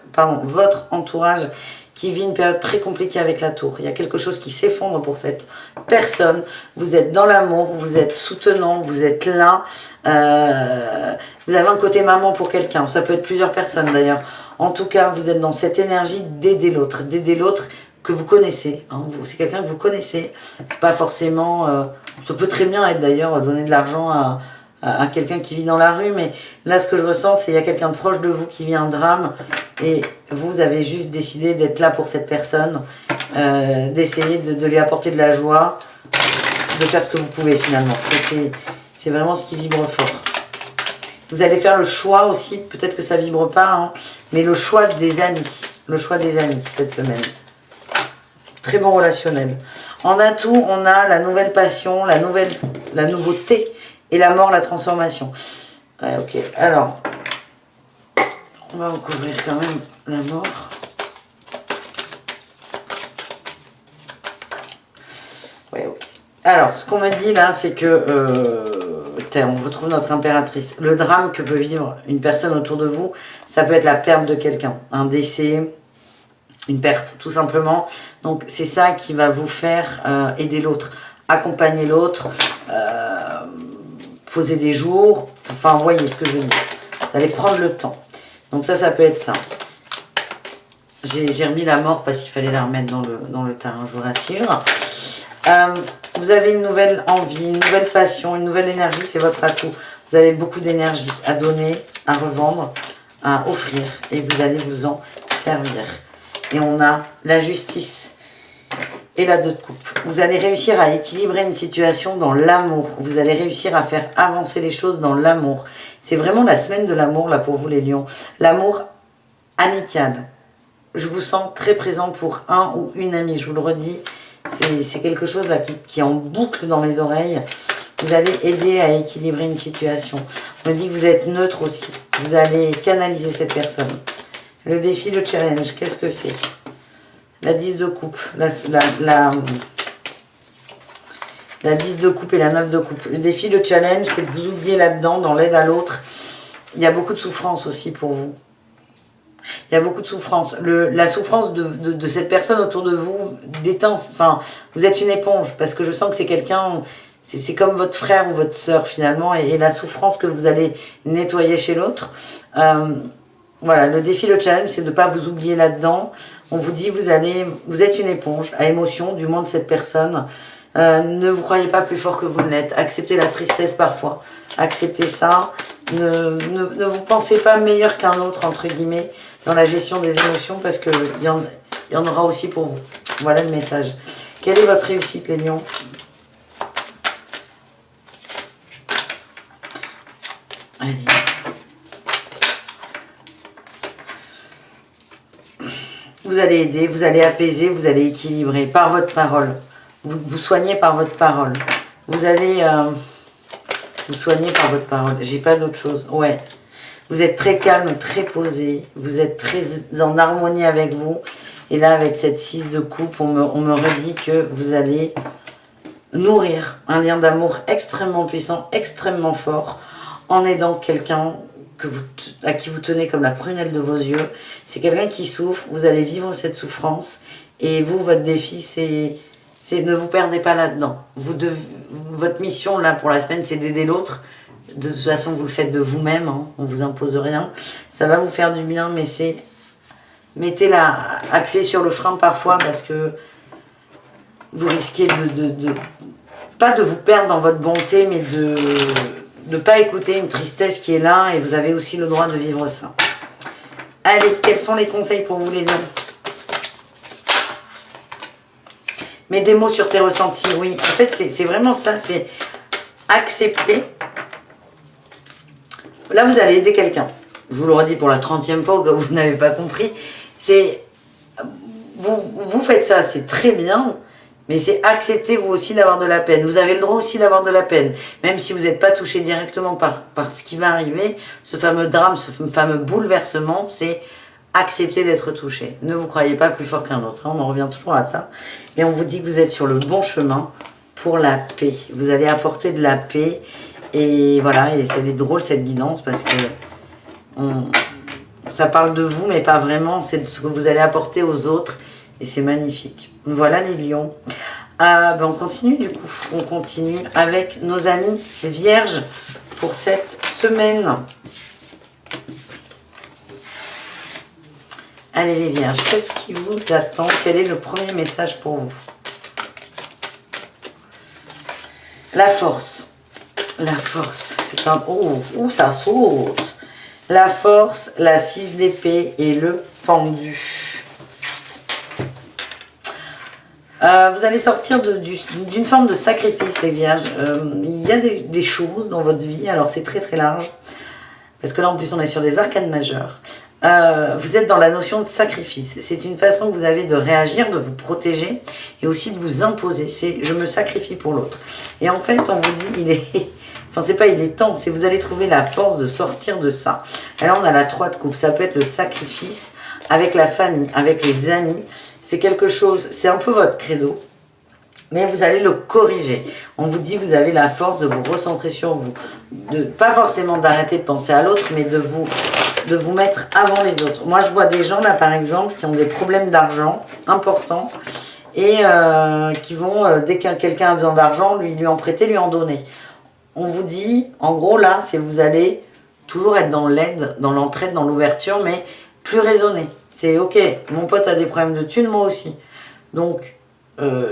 qui vit une période très compliquée avec la tour. Il y a quelque chose qui s'effondre pour cette personne. Vous êtes dans l'amour, vous êtes soutenant, vous êtes là. Vous avez un côté maman pour quelqu'un. Ça peut être plusieurs personnes d'ailleurs. En tout cas, vous êtes dans cette énergie d'aider l'autre que vous connaissez. Hein. C'est quelqu'un que vous connaissez. C'est pas forcément... ça peut très bien être d'ailleurs donner de l'argent à quelqu'un qui vit dans la rue, mais là ce que je ressens, c'est qu'il y a quelqu'un de proche de vous qui vit un drame et vous avez juste décidé d'être là pour cette personne, d'essayer de lui apporter de la joie, de faire ce que vous pouvez finalement. C'est vraiment ce qui vibre fort. Vous allez faire le choix aussi, peut-être que ça vibre pas, hein, mais le choix des amis. Le choix des amis cette semaine. Très bon relationnel. En atout, on a la nouvelle passion, la nouveauté et la mort, la transformation. Ouais, ok. Alors, on va recouvrir quand même la mort. Ouais, ok. Alors, ce qu'on me dit là, c'est que... on retrouve notre impératrice. Le drame que peut vivre une personne autour de vous, ça peut être la perte de quelqu'un, un décès, une perte, tout simplement. Donc, c'est ça qui va vous faire aider l'autre, accompagner l'autre, poser des jours, enfin, vous voyez ce que je veux dire. Vous allez prendre le temps. Donc, ça peut être ça. J'ai remis la mort parce qu'il fallait la remettre dans le terrain, je vous rassure. Vous avez une nouvelle envie, une nouvelle passion, une nouvelle énergie, c'est votre atout. Vous avez beaucoup d'énergie à donner, à revendre, à offrir et vous allez vous en servir. Et on a la justice et la 2 de coupe. Vous allez réussir à équilibrer une situation dans l'amour. Vous allez réussir à faire avancer les choses dans l'amour. C'est vraiment la semaine de l'amour là pour vous les lions. L'amour amical. Je vous sens très présent pour un ou une amie, je vous le redis. C'est quelque chose là qui est en boucle dans mes oreilles. Vous allez aider à équilibrer une situation. On me dit que vous êtes neutre aussi. Vous allez canaliser cette personne. Le défi, le challenge, qu'est-ce que c'est? La 10 de coupe. La 10 de coupe et la 9 de coupe. Le défi, le challenge, c'est de vous oublier là-dedans, dans l'aide à l'autre. Il y a beaucoup de souffrance aussi pour vous. Il y a beaucoup de souffrance. La souffrance de cette personne autour de vous déteint. Enfin, vous êtes une éponge parce que je sens que c'est quelqu'un. C'est comme votre frère ou votre sœur finalement. Et la souffrance que vous allez nettoyer chez l'autre. Voilà, le défi, le challenge, c'est de ne pas vous oublier là-dedans. On vous dit, vous êtes une éponge à émotion, du moins de cette personne. Ne vous croyez pas plus fort que vous ne l'êtes. Acceptez la tristesse parfois. Acceptez ça. Ne vous pensez pas meilleur qu'un autre, entre guillemets, dans la gestion des émotions, parce qu'il y en aura aussi pour vous. Voilà le message. Quelle est votre réussite, les lions? Allez. Vous allez aider, vous allez apaiser, vous allez équilibrer par votre parole. Vous soignez par votre parole. Vous allez vous soigner par votre parole. J'ai pas d'autre chose. Ouais. Vous êtes très calme, très posé. Vous êtes très en harmonie avec vous. Et là, avec cette 6 de coupe, on me redit que vous allez nourrir un lien d'amour extrêmement puissant, extrêmement fort, en aidant quelqu'un à qui vous tenez comme la prunelle de vos yeux. C'est quelqu'un qui souffre. Vous allez vivre cette souffrance. Et vous, votre défi, c'est ne vous perdez pas là-dedans. Votre mission, là, pour la semaine, c'est d'aider l'autre. De toute façon, vous le faites de vous-même. Hein, on ne vous impose rien. Ça va vous faire du bien, mais c'est... appuyez sur le frein parfois parce que vous risquez pas de vous perdre dans votre bonté, mais de ne pas écouter une tristesse qui est là et vous avez aussi le droit de vivre ça. Allez, quels sont les conseils pour vous les lions? Mets des mots sur tes ressentis, oui. En fait, c'est vraiment ça, c'est accepter. Là, vous allez aider quelqu'un. Je vous le redis pour la 30e fois au cas où vous n'avez pas compris. Vous faites ça, c'est très bien, mais c'est accepter vous aussi d'avoir de la peine. Vous avez le droit aussi d'avoir de la peine, même si vous n'êtes pas touché directement par ce qui va arriver. Ce fameux drame, ce fameux bouleversement, c'est accepter d'être touché. Ne vous croyez pas plus fort qu'un autre. Hein, on en revient toujours à ça. Et on vous dit que vous êtes sur le bon chemin pour la paix. Vous allez apporter de la paix. Et voilà, et c'est drôle cette guidance parce que ça parle de vous, mais pas vraiment. C'est de ce que vous allez apporter aux autres. Et c'est magnifique. Voilà les lions. On continue du coup. On continue avec nos amis vierges pour cette semaine. Allez les vierges, qu'est-ce qui vous attend? Quel est le premier message pour vous? La force. La force, c'est un... Oh, ça saute. La force, la 6 d'épée et le pendu. Vous allez sortir d'une forme de sacrifice, les vierges. Il y a des choses dans votre vie, alors c'est très très large. Parce que là, en plus, on est sur des arcanes majeures. Vous êtes dans la notion de sacrifice. C'est une façon que vous avez de réagir, de vous protéger et aussi de vous imposer. C'est je me sacrifie pour l'autre. Et en fait, on vous dit, il est... Enfin, c'est pas il est temps, c'est vous allez trouver la force de sortir de ça. Et là, on a la 3 de coupe. Ça peut être le sacrifice avec la famille, avec les amis. C'est quelque chose, c'est un peu votre credo. Mais vous allez le corriger. On vous dit, vous avez la force de vous recentrer sur vous. Pas forcément d'arrêter de penser à l'autre, mais de vous mettre avant les autres. Moi, je vois des gens, là, par exemple, qui ont des problèmes d'argent importants et qui vont, dès que quelqu'un a besoin d'argent, lui en prêter, lui en donner. On vous dit, en gros, là, c'est vous allez toujours être dans l'aide, dans l'entraide, dans l'ouverture, mais plus raisonné. C'est, ok, mon pote a des problèmes de thunes, moi aussi. Donc,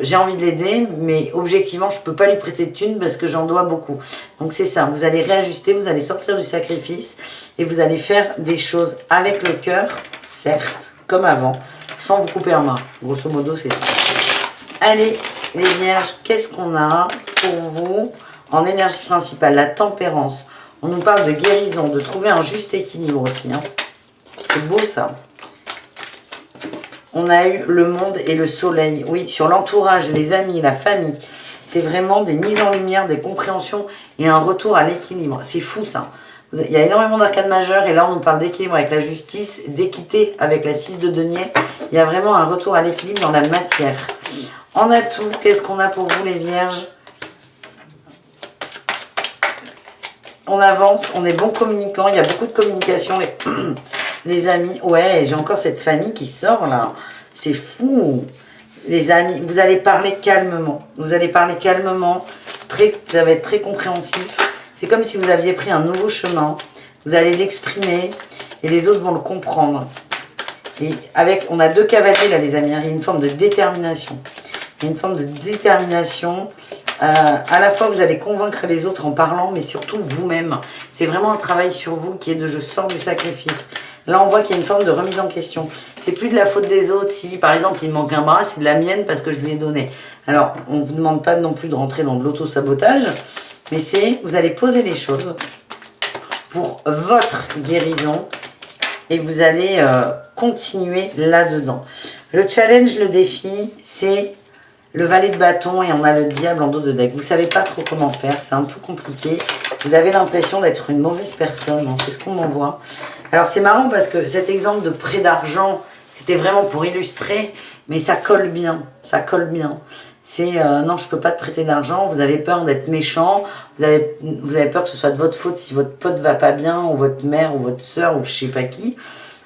j'ai envie de l'aider, mais objectivement, je ne peux pas lui prêter de thunes parce que j'en dois beaucoup. Donc c'est ça, vous allez réajuster, vous allez sortir du sacrifice et vous allez faire des choses avec le cœur, certes, comme avant, sans vous couper en main. Grosso modo, c'est ça. Allez, les vierges, qu'est-ce qu'on a pour vous en énergie principale? La tempérance. On nous parle de guérison, de trouver un juste équilibre aussi. Hein. C'est beau ça. On a eu le monde et le soleil. Oui, sur l'entourage, les amis, la famille. C'est vraiment des mises en lumière, des compréhensions et un retour à l'équilibre. C'est fou ça. Il y a énormément d'arcanes majeures et là on nous parle d'équilibre avec la justice, d'équité avec la 6 de denier. Il y a vraiment un retour à l'équilibre dans la matière. En atout, qu'est-ce qu'on a pour vous les vierges? On avance, on est bon communicant, il y a beaucoup de communication, les amis. Ouais, j'ai encore cette famille qui sort là, c'est fou. Les amis, vous allez parler calmement, vous allez parler calmement, ça va être très compréhensif. C'est comme si vous aviez pris un nouveau chemin, vous allez l'exprimer et les autres vont le comprendre. Et on a 2 cavaliers là les amis, il y a une forme de détermination. Il y a une forme de détermination. À la fois, vous allez convaincre les autres en parlant, mais surtout vous-même. C'est vraiment un travail sur vous qui est de je sors du sacrifice. Là, on voit qu'il y a une forme de remise en question. C'est plus de la faute des autres. Si, par exemple, il me manque un bras, c'est de la mienne parce que je lui ai donné. Alors, on ne vous demande pas non plus de rentrer dans de l'auto-sabotage, mais vous allez poser les choses pour votre guérison et vous allez continuer là-dedans. Le challenge, le défi, c'est... le valet de bâton et on a le diable en dos de deck. Vous ne savez pas trop comment faire, c'est un peu compliqué. Vous avez l'impression d'être une mauvaise personne, hein, c'est ce qu'on m'envoie. Alors c'est marrant parce que cet exemple de prêt d'argent, c'était vraiment pour illustrer, mais ça colle bien, ça colle bien. C'est non, je ne peux pas te prêter d'argent, vous avez peur d'être méchant, vous avez peur que ce soit de votre faute si votre pote ne va pas bien, ou votre mère, ou votre soeur, ou je ne sais pas qui.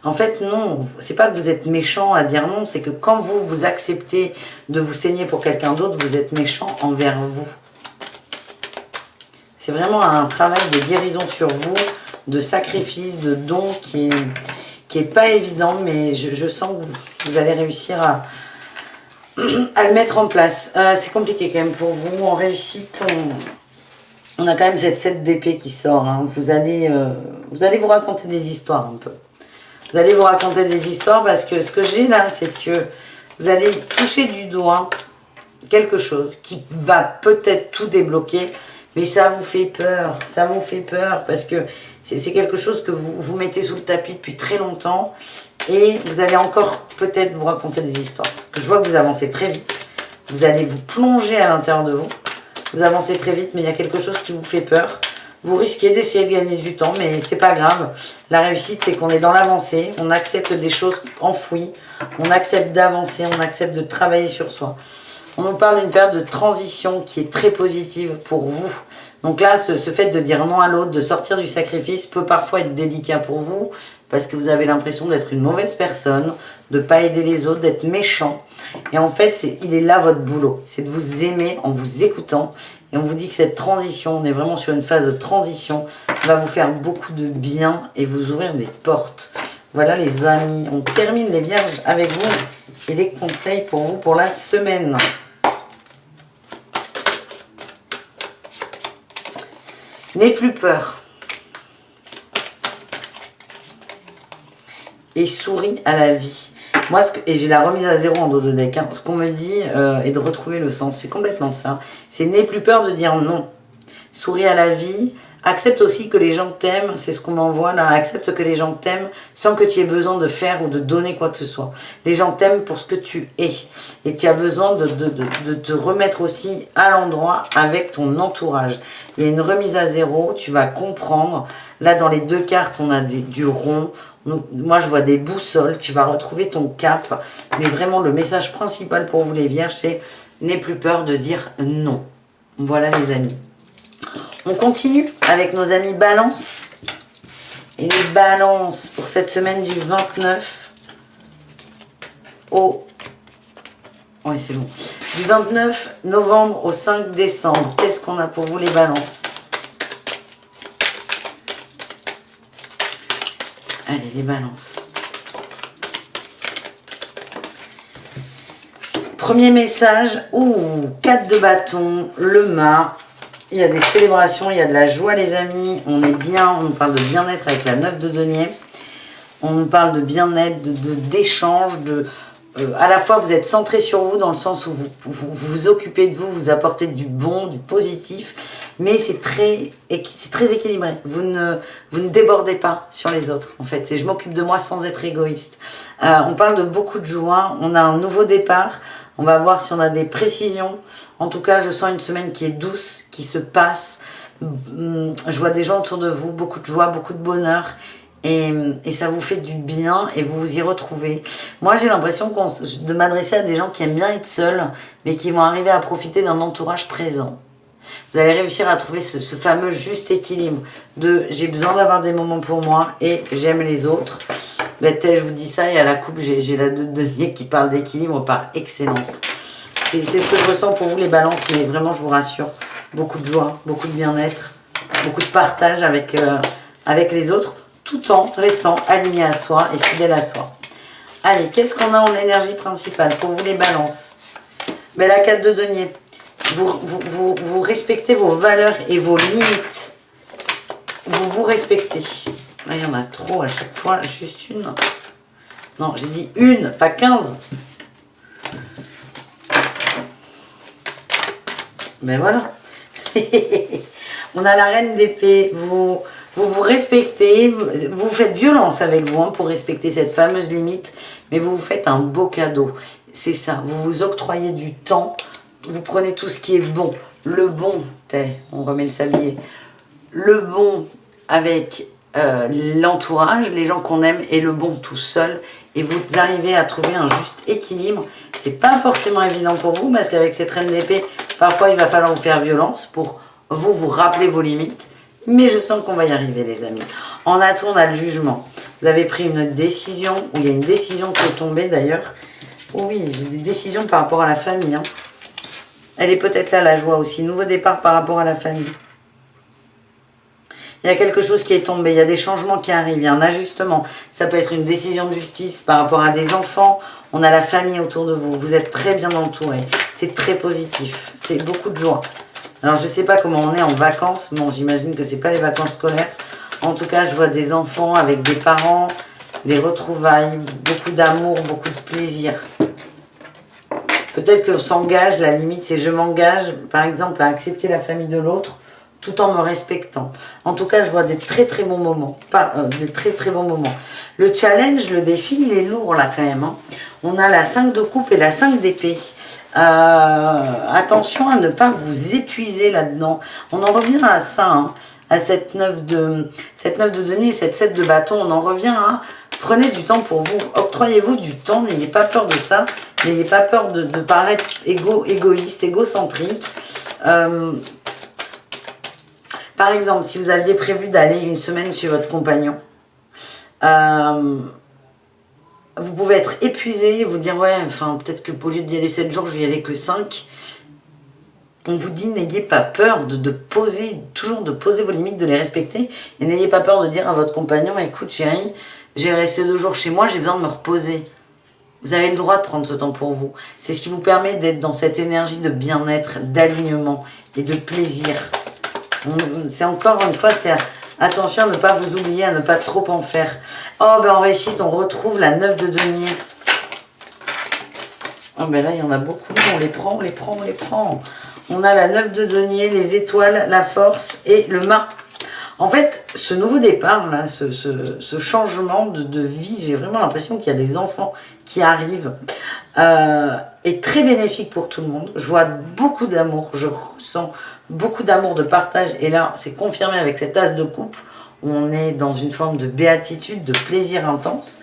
En fait, non, c'est pas que vous êtes méchant à dire non, c'est que quand vous acceptez de vous saigner pour quelqu'un d'autre, vous êtes méchant envers vous. C'est vraiment un travail de guérison sur vous, de sacrifice, de don qui est pas évident, mais je sens que vous allez réussir à le mettre en place. C'est compliqué quand même pour vous. En réussite, on a quand même cette 7 d'épée qui sort. Hein. Vous allez vous raconter des histoires un peu. Vous allez vous raconter des histoires parce que ce que j'ai là, c'est que vous allez toucher du doigt quelque chose qui va peut-être tout débloquer, mais ça vous fait peur. Ça vous fait peur parce que c'est quelque chose que vous mettez sous le tapis depuis très longtemps et vous allez encore peut-être vous raconter des histoires. Parce que je vois que vous avancez très vite. Vous allez vous plonger à l'intérieur de vous. Vous avancez très vite, mais il y a quelque chose qui vous fait peur. Vous risquez d'essayer de gagner du temps, mais c'est pas grave. La réussite, c'est qu'on est dans l'avancée, on accepte des choses enfouies, on accepte d'avancer, on accepte de travailler sur soi. On nous parle d'une période de transition qui est très positive pour vous. Donc là, ce fait de dire non à l'autre, de sortir du sacrifice, peut parfois être délicat pour vous, parce que vous avez l'impression d'être une mauvaise personne, de ne pas aider les autres, d'être méchant. Et en fait, il est là votre boulot. C'est de vous aimer en vous écoutant. Et on vous dit que cette transition, on est vraiment sur une phase de transition, va vous faire beaucoup de bien et vous ouvrir des portes. Voilà les amis, on termine les vierges avec vous et les conseils pour vous pour la semaine. N'aie plus peur. Et souris à la vie. Moi, et j'ai la remise à zéro en dos de deck, hein, ce qu'on me dit est de retrouver le sens. C'est complètement ça. C'est n'aie plus peur de dire non. Souris à la vie. Accepte aussi que les gens t'aiment. C'est ce qu'on m'envoie là. Accepte que les gens t'aiment sans que tu aies besoin de faire ou de donner quoi que ce soit. Les gens t'aiment pour ce que tu es. Et tu as besoin de te remettre aussi à l'endroit avec ton entourage. Il y a une remise à zéro. Tu vas comprendre. Là, dans les deux cartes, on a du rond. Donc, moi, je vois des boussoles. Tu vas retrouver ton cap. Mais vraiment, le message principal pour vous les vierges, c'est n'aie plus peur de dire non. Voilà les amis. On continue avec nos amis Balance. Et les Balances pour cette semaine du 29 au... Ouais, c'est bon. Du 29 novembre au 5 décembre. Qu'est-ce qu'on a pour vous les Balances? Allez, les Balances. Premier message. Ouh, 4 de bâton, le mât. Il y a des célébrations, il y a de la joie les amis. On est bien, on nous parle de bien-être avec la 9 de denier. On nous parle de bien-être, d'échange, à la fois vous êtes centré sur vous dans le sens où vous occupez de vous, vous apportez du bon, du positif. Mais c'est très équilibré. Vous ne débordez pas sur les autres en fait. C'est je m'occupe de moi sans être égoïste. On parle de beaucoup de joie. On a un nouveau départ. On va voir si on a des précisions. En tout cas, je sens une semaine qui est douce, qui se passe. Je vois des gens autour de vous, beaucoup de joie, beaucoup de bonheur. Et ça vous fait du bien et vous vous y retrouvez. Moi, j'ai l'impression de m'adresser à des gens qui aiment bien être seuls, mais qui vont arriver à profiter d'un entourage présent. Vous allez réussir à trouver ce fameux juste équilibre de j'ai besoin d'avoir des moments pour moi et j'aime les autres. Ben, je vous dis ça et à la coupe, j'ai la 2 de denier qui parle d'équilibre par excellence. C'est ce que je ressens pour vous les balances, mais vraiment je vous rassure, beaucoup de joie, beaucoup de bien-être, beaucoup de partage avec les autres, tout en restant aligné à soi et fidèle à soi. Allez, qu'est-ce qu'on a en énergie principale pour vous les balances? Ben, la 4 de denier, vous respectez vos valeurs et vos limites, vous vous respectez. Là, il y en a trop à chaque fois, juste une. Non, j'ai dit une, pas 15. Ben voilà. On a la reine d'épée. Vous respectez, vous faites violence avec vous pour respecter cette fameuse limite, mais vous vous faites un beau cadeau. C'est ça, vous vous octroyez du temps, vous prenez tout ce qui est bon. Le bon, on remet le sablier. Le bon avec l'entourage, les gens qu'on aime, et le bon tout seul. Et vous arrivez à trouver un juste équilibre. C'est pas forcément évident pour vous, parce qu'avec cette reine d'épée, parfois il va falloir vous faire violence pour vous rappeler vos limites. Mais je sens qu'on va y arriver les amis. En attendant, on a le jugement. Vous avez pris une décision, ou il y a une décision qui est tombée d'ailleurs. Oh oui, j'ai des décisions par rapport à la famille. Hein. Elle est peut-être là la joie aussi. Nouveau départ par rapport à la famille. Il y a quelque chose qui est tombé, il y a des changements qui arrivent, il y a un ajustement. Ça peut être une décision de justice par rapport à des enfants. On a la famille autour de vous. Vous êtes très bien entourés. C'est très positif. C'est beaucoup de joie. Alors, je ne sais pas comment on est en vacances. Bon, j'imagine que ce n'est pas les vacances scolaires. En tout cas, je vois des enfants avec des parents, des retrouvailles, beaucoup d'amour, beaucoup de plaisir. Peut-être qu'on s'engage, la limite, c'est je m'engage, par exemple, à accepter la famille de l'autre, tout en me respectant. En tout cas, je vois des très très bons moments. Des très très bons moments. Le challenge, le défi, il est lourd là quand même. Hein. On a la 5 de coupe et la 5 d'épée. Attention à ne pas vous épuiser là-dedans. On en revient à ça, hein, à cette 9 de denier et cette 7 de bâton. On en revient à prenez du temps pour vous. Octroyez-vous du temps. N'ayez pas peur de ça. N'ayez pas peur de paraître égoïste, égocentrique. Par exemple, si vous aviez prévu d'aller une semaine chez votre compagnon, Vous pouvez être épuisé, vous dire ouais, enfin peut-être que au lieu d'y aller 7 jours, je vais y aller que 5. On vous dit n'ayez pas peur de poser, toujours de poser vos limites, de les respecter. Et n'ayez pas peur de dire à votre compagnon, écoute chérie, j'ai resté 2 jours chez moi, j'ai besoin de me reposer. Vous avez le droit de prendre ce temps pour vous. C'est ce qui vous permet d'être dans cette énergie de bien-être, d'alignement et de plaisir. C'est encore une fois, c'est attention à ne pas vous oublier, à ne pas trop en faire. Oh, ben en réussite, on retrouve la 9 de denier. Oh, ben là, il y en a beaucoup. On les prend, on les prend, on les prend. On a la 9 de denier, les étoiles, la force et le mât. En fait, ce nouveau départ, là, ce changement de vie, j'ai vraiment l'impression qu'il y a des enfants qui arrivent, est très bénéfique pour tout le monde. Je vois beaucoup d'amour, je ressens beaucoup d'amour, de partage. Et là, c'est confirmé avec cette as de coupe, où on est dans une forme de béatitude, de plaisir intense.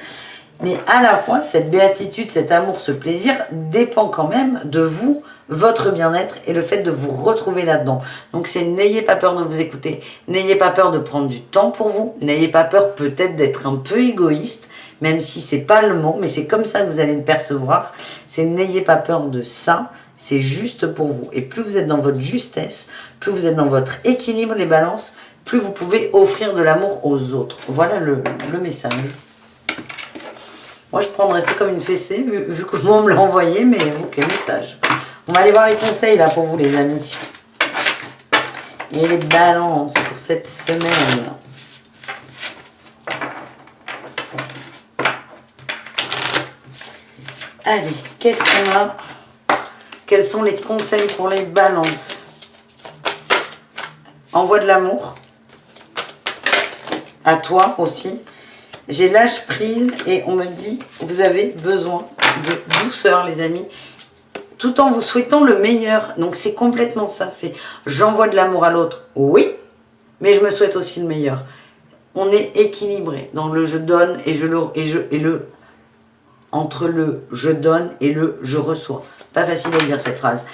Mais à la fois, cette béatitude, cet amour, ce plaisir dépend quand même de vous, votre bien-être et le fait de vous retrouver là-dedans. Donc c'est n'ayez pas peur de vous écouter, n'ayez pas peur de prendre du temps pour vous, n'ayez pas peur peut-être d'être un peu égoïste, même si c'est pas le mot, mais c'est comme ça que vous allez le percevoir. C'est n'ayez pas peur de ça, c'est juste pour vous. Et plus vous êtes dans votre justesse, plus vous êtes dans votre équilibre, les balances, plus vous pouvez offrir de l'amour aux autres. Voilà le message. Moi, je prendrais ça comme une fessée, vu comment on me l'a envoyé, mais ok, message. On va aller voir les conseils, là, pour vous, les amis. Et les balances pour cette semaine. Allez, qu'est-ce qu'on a? Quels sont les conseils pour les balances? Envoie de l'amour. À toi aussi. J'ai lâche prise et on me dit vous avez besoin de douceur, les amis, tout en vous souhaitant le meilleur. Donc c'est complètement ça, c'est j'envoie de l'amour à l'autre, oui, mais je me souhaite aussi le meilleur. On est équilibré dans le je donne et entre le je donne et le je reçois. Pas facile à dire cette phrase.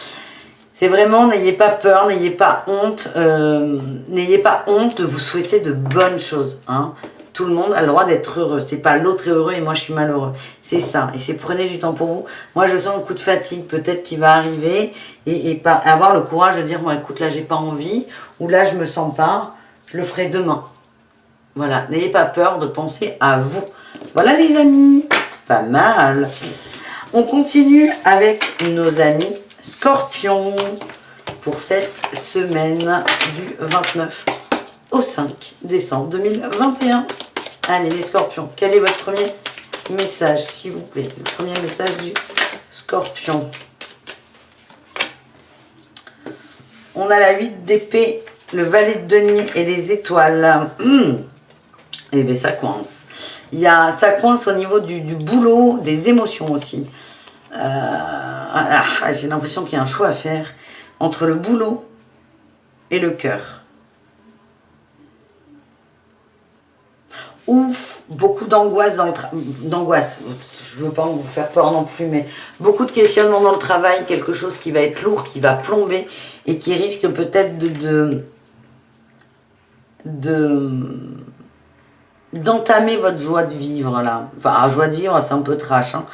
C'est vraiment, n'ayez pas peur, n'ayez pas honte de vous souhaiter de bonnes choses, hein. Tout le monde a le droit d'être heureux. C'est pas l'autre est heureux et moi je suis malheureux. C'est ça. Et c'est prenez du temps pour vous. Moi je sens un coup de fatigue peut-être qui va arriver et pas avoir le courage de dire bon écoute là j'ai pas envie ou là je me sens pas, je le ferai demain. Voilà. N'ayez pas peur de penser à vous. Voilà les amis. Pas mal. On continue avec nos amis Scorpions pour cette semaine du 29 au 5 décembre 2021. Allez les Scorpions, quel est votre premier message s'il vous plaît? Le premier message du Scorpion. On a la 8 d'épée, le valet de denier et les étoiles. Et bien ça coince. Ça coince au niveau du boulot, des émotions aussi. J'ai l'impression qu'il y a un choix à faire entre le boulot et le cœur. Ou beaucoup d'angoisse d'angoisse. Je ne veux pas vous faire peur non plus, mais beaucoup de questionnements dans le travail, quelque chose qui va être lourd, qui va plomber et qui risque peut-être d'entamer votre joie de vivre là. Enfin, joie de vivre, c'est un peu trash, hein.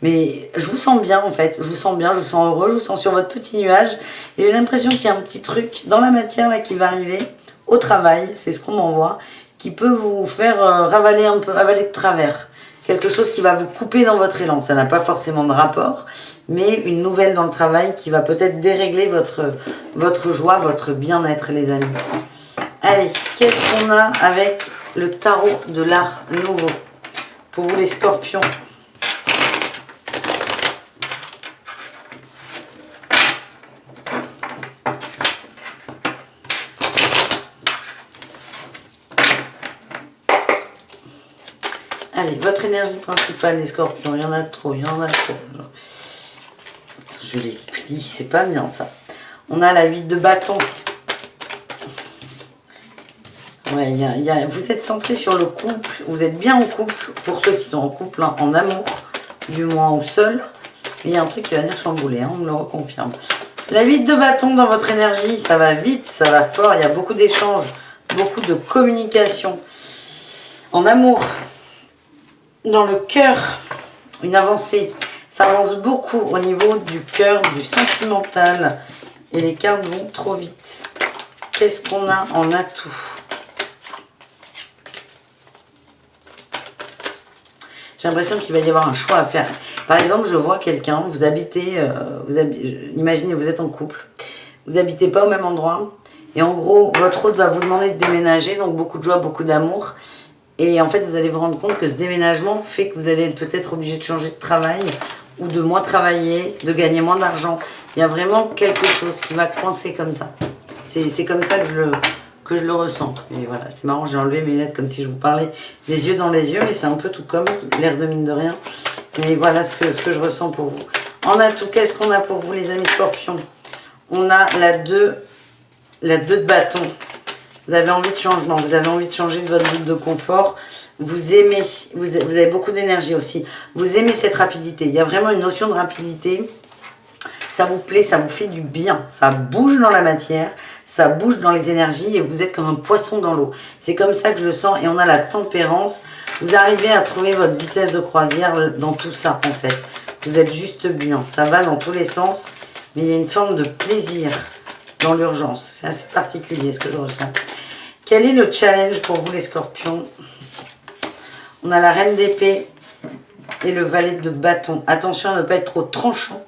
Mais je vous sens bien en fait, je vous sens bien, je vous sens heureux, je vous sens sur votre petit nuage. Et j'ai l'impression qu'il y a un petit truc dans la matière là qui va arriver au travail, c'est ce qu'on m'envoie, qui peut vous faire avaler de travers. Quelque chose qui va vous couper dans votre élan. Ça n'a pas forcément de rapport, mais une nouvelle dans le travail qui va peut-être dérégler votre joie, votre bien-être, les amis. Allez, qu'est-ce qu'on a avec le tarot de l'art nouveau pour vous les Scorpions? Allez, votre énergie principale, les Scorpions, il y en a trop, il y en a trop. Je les plie, c'est pas bien ça. On a la 8 de bâton. Ouais, vous êtes centré sur le couple, vous êtes bien en couple, pour ceux qui sont en couple, hein, en amour, du moins ou seul. Il y a un truc qui va venir chambouler, hein, on me le reconfirme. La 8 de bâton dans votre énergie, ça va vite, ça va fort, il y a beaucoup d'échanges, beaucoup de communication. En amour, dans le cœur, une avancée. Ça avance beaucoup au niveau du cœur, du sentimental. Et les cartes vont trop vite. Qu'est-ce qu'on a en atout? J'ai l'impression qu'il va y avoir un choix à faire. Par exemple, je vois quelqu'un, vous habitez, imaginez, vous êtes en couple, vous n'habitez pas au même endroit, et en gros, votre hôte va vous demander de déménager, donc beaucoup de joie, beaucoup d'amour, et en fait, vous allez vous rendre compte que ce déménagement fait que vous allez être peut-être obligé de changer de travail, ou de moins travailler, de gagner moins d'argent. Il y a vraiment quelque chose qui va coincer comme ça. C'est comme ça que je le ressens. Et voilà, c'est marrant, j'ai enlevé mes lunettes comme si je vous parlais les yeux dans les yeux, mais c'est un peu tout comme l'air de mine de rien. Mais voilà ce que je ressens pour vous. En atout, qu'est-ce qu'on a pour vous les amis scorpions? On a la 2 de bâton. Vous avez envie de changement, vous avez envie de changer de votre zone de confort. Vous aimez, vous avez beaucoup d'énergie aussi. Vous aimez cette rapidité. Il y a vraiment une notion de rapidité. Ça vous plaît, ça vous fait du bien. Ça bouge dans la matière, ça bouge dans les énergies et vous êtes comme un poisson dans l'eau. C'est comme ça que je le sens. Et on a la tempérance. Vous arrivez à trouver votre vitesse de croisière dans tout ça en fait. Vous êtes juste bien. Ça va dans tous les sens. Mais il y a une forme de plaisir dans l'urgence. C'est assez particulier ce que je ressens. Quel est le challenge pour vous les scorpions? On a la reine d'épée et le valet de bâton. Attention à ne pas être trop tranchant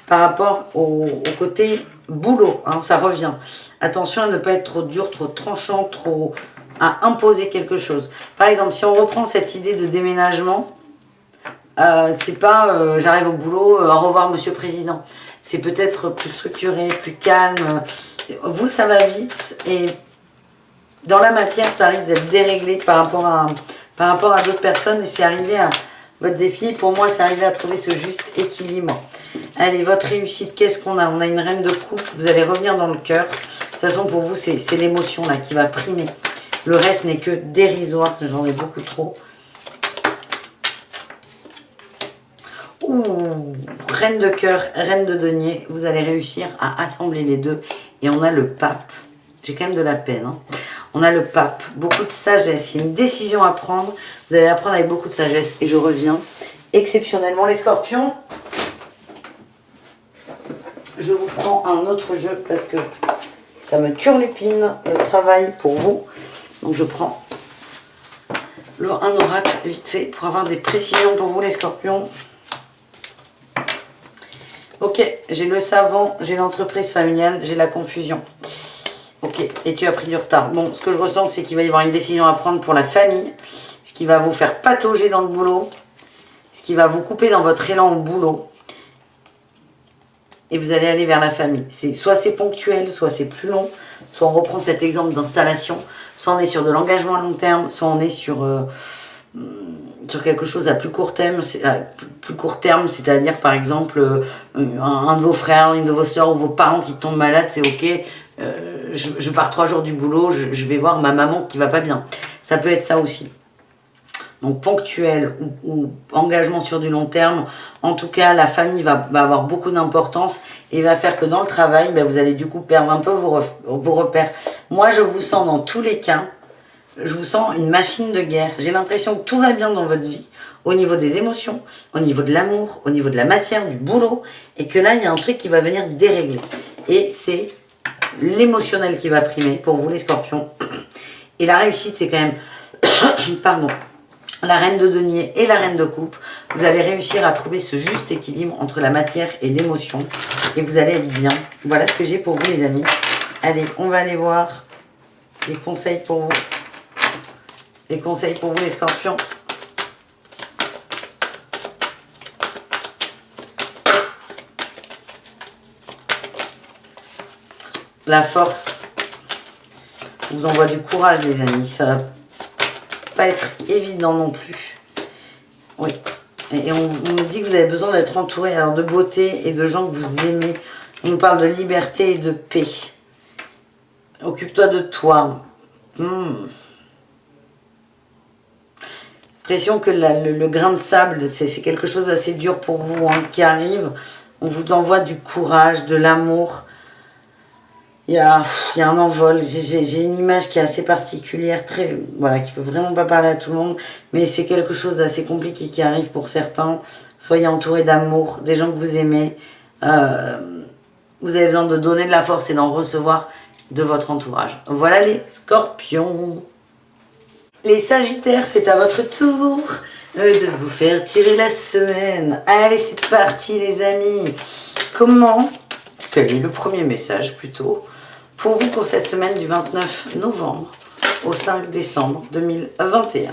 par rapport au côté boulot. Hein, ça revient. Attention à ne pas être trop dur, trop tranchant, trop à imposer quelque chose. Par exemple, si on reprend cette idée de déménagement, c'est pas j'arrive au boulot, au revoir monsieur président. C'est peut-être plus structuré, plus calme. Vous, ça va vite et dans la matière, ça risque d'être déréglé par rapport à d'autres personnes et c'est arrivé à votre défi. Pour moi, c'est arrivé à trouver ce juste équilibre. Allez, votre réussite, qu'est-ce qu'on a? On a une reine de coupe, vous allez revenir dans le cœur. De toute façon, pour vous, c'est l'émotion là qui va primer. Le reste n'est que dérisoire, j'en ai beaucoup trop. Ouh, reine de cœur, reine de denier, vous allez réussir à assembler les deux. Et on a le pape. J'ai quand même de la peine. Hein. On a le pape, beaucoup de sagesse. Il y a une décision à prendre. Vous allez la prendre avec beaucoup de sagesse. Et je reviens exceptionnellement. Les scorpions, je vous prends un autre jeu parce que ça me turlupine le travail pour vous. Donc je prends un oracle vite fait pour avoir des précisions pour vous les scorpions. Ok, j'ai le savant, j'ai l'entreprise familiale, j'ai la confusion. Ok, et tu as pris du retard. Bon, ce que je ressens, c'est qu'il va y avoir une décision à prendre pour la famille. Ce qui va vous faire patauger dans le boulot. Ce qui va vous couper dans votre élan au boulot. Et vous allez aller vers la famille. Soit c'est ponctuel, soit c'est plus long. Soit on reprend cet exemple d'installation. Soit on est sur de l'engagement à long terme. Soit on est sur quelque chose à plus court terme. C'est-à-dire par exemple un de vos frères, une de vos soeurs ou vos parents qui tombent malades, c'est ok. Je pars 3 jours du boulot, je vais voir ma maman qui va pas bien. Ça peut être ça aussi. Donc ponctuel ou engagement sur du long terme. En tout cas, la famille va avoir beaucoup d'importance et va faire que dans le travail, vous allez du coup perdre un peu vos repères. Moi, je vous sens dans tous les cas, je vous sens une machine de guerre. J'ai l'impression que tout va bien dans votre vie, au niveau des émotions, au niveau de l'amour, au niveau de la matière, du boulot, et que là, il y a un truc qui va venir dérégler. Et c'est l'émotionnel qui va primer pour vous les scorpions. Et la réussite, c'est quand même pardon, la reine de denier et la reine de coupe. Vous allez réussir à trouver ce juste équilibre entre la matière et l'émotion. Et vous allez être bien. Voilà ce que j'ai pour vous les amis. Allez, on va aller voir les conseils pour vous. Les conseils pour vous les scorpions. La force vous envoie du courage les amis, ça va pas être évident non plus. Oui, et on me dit que vous avez besoin d'être entouré alors de beauté et de gens que vous aimez. On nous parle de liberté et de paix. Occupe-toi de toi. L'impression que le grain de sable, c'est quelque chose d'assez dur pour vous qui arrive. On vous envoie du courage, de l'amour. il y a un envol. J'ai une image qui est assez particulière, voilà, qui peut vraiment pas parler à tout le monde, mais c'est quelque chose d'assez compliqué qui arrive pour certains. Soyez entourés d'amour, des gens que vous aimez. Vous avez besoin de donner de la force et d'en recevoir de votre entourage. Voilà les scorpions. Les sagittaires, c'est à votre tour de vous faire tirer la semaine. Allez, c'est parti les amis. Quel est le premier message plutôt pour vous pour cette semaine du 29 novembre au 5 décembre 2021?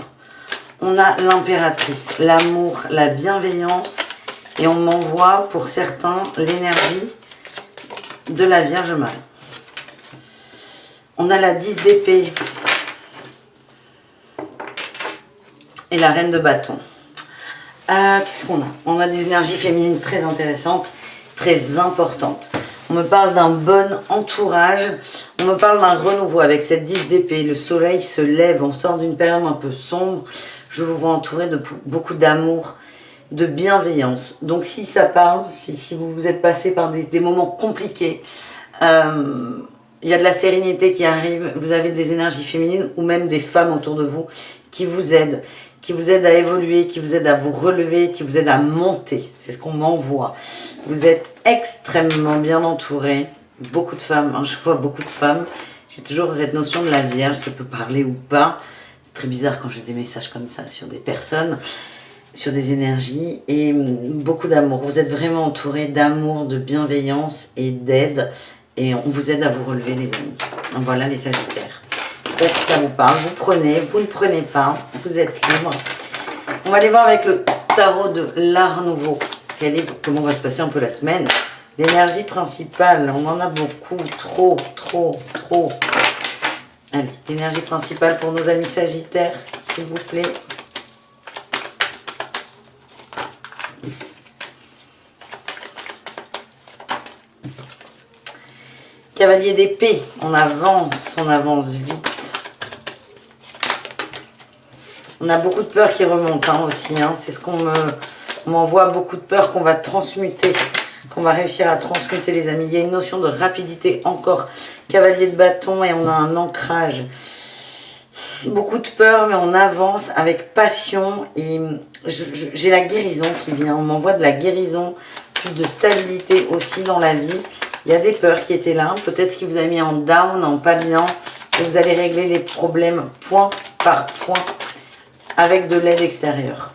On a l'impératrice, l'amour, la bienveillance et on m'envoie pour certains l'énergie de la Vierge Marie. On a la 10 d'épée et la reine de bâton. Qu'est-ce qu'on a? On a des énergies féminines très intéressantes, très importantes. On me parle d'un bon entourage, on me parle d'un renouveau avec cette 10 d'épée. Le soleil se lève, on sort d'une période un peu sombre. Je vous vois entouré de beaucoup d'amour, de bienveillance. Donc si ça parle, si vous vous êtes passé par des moments compliqués, il y a de la sérénité qui arrive, vous avez des énergies féminines ou même des femmes autour de vous qui vous aident à évoluer, qui vous aident à vous relever, qui vous aident à monter. C'est ce qu'on m'envoie. Vous êtes extrêmement bien entouré. Beaucoup de femmes, hein, je vois beaucoup de femmes. J'ai toujours cette notion de la Vierge, ça peut parler ou pas. C'est très bizarre quand j'ai des messages comme ça sur des personnes, sur des énergies et beaucoup d'amour. Vous êtes vraiment entouré d'amour, de bienveillance et d'aide. Et on vous aide à vous relever les amis. Voilà les sagittaires. Je ne sais pas si ça vous parle. Vous prenez, vous ne prenez pas. Vous êtes libre. On va aller voir avec le tarot de l'Art Nouveau. Comment va se passer un peu la semaine. L'énergie principale, on en a beaucoup. Trop. Allez, l'énergie principale pour nos amis sagittaires, s'il vous plaît. Cavalier d'épée, on avance vite. On a beaucoup de peur qui remonte aussi. Hein. C'est ce qu'on m'envoie, beaucoup de peur qu'on va transmuter, qu'on va réussir à transmuter les amis. Il y a une notion de rapidité encore. Cavalier de bâton et on a un ancrage. Beaucoup de peur mais on avance avec passion et j'ai la guérison qui vient. On m'envoie de la guérison, plus de stabilité aussi dans la vie. Il y a des peurs qui étaient là, peut-être ce qui vous a mis en down, en pas bien, et vous allez régler les problèmes point par point avec de l'aide extérieure.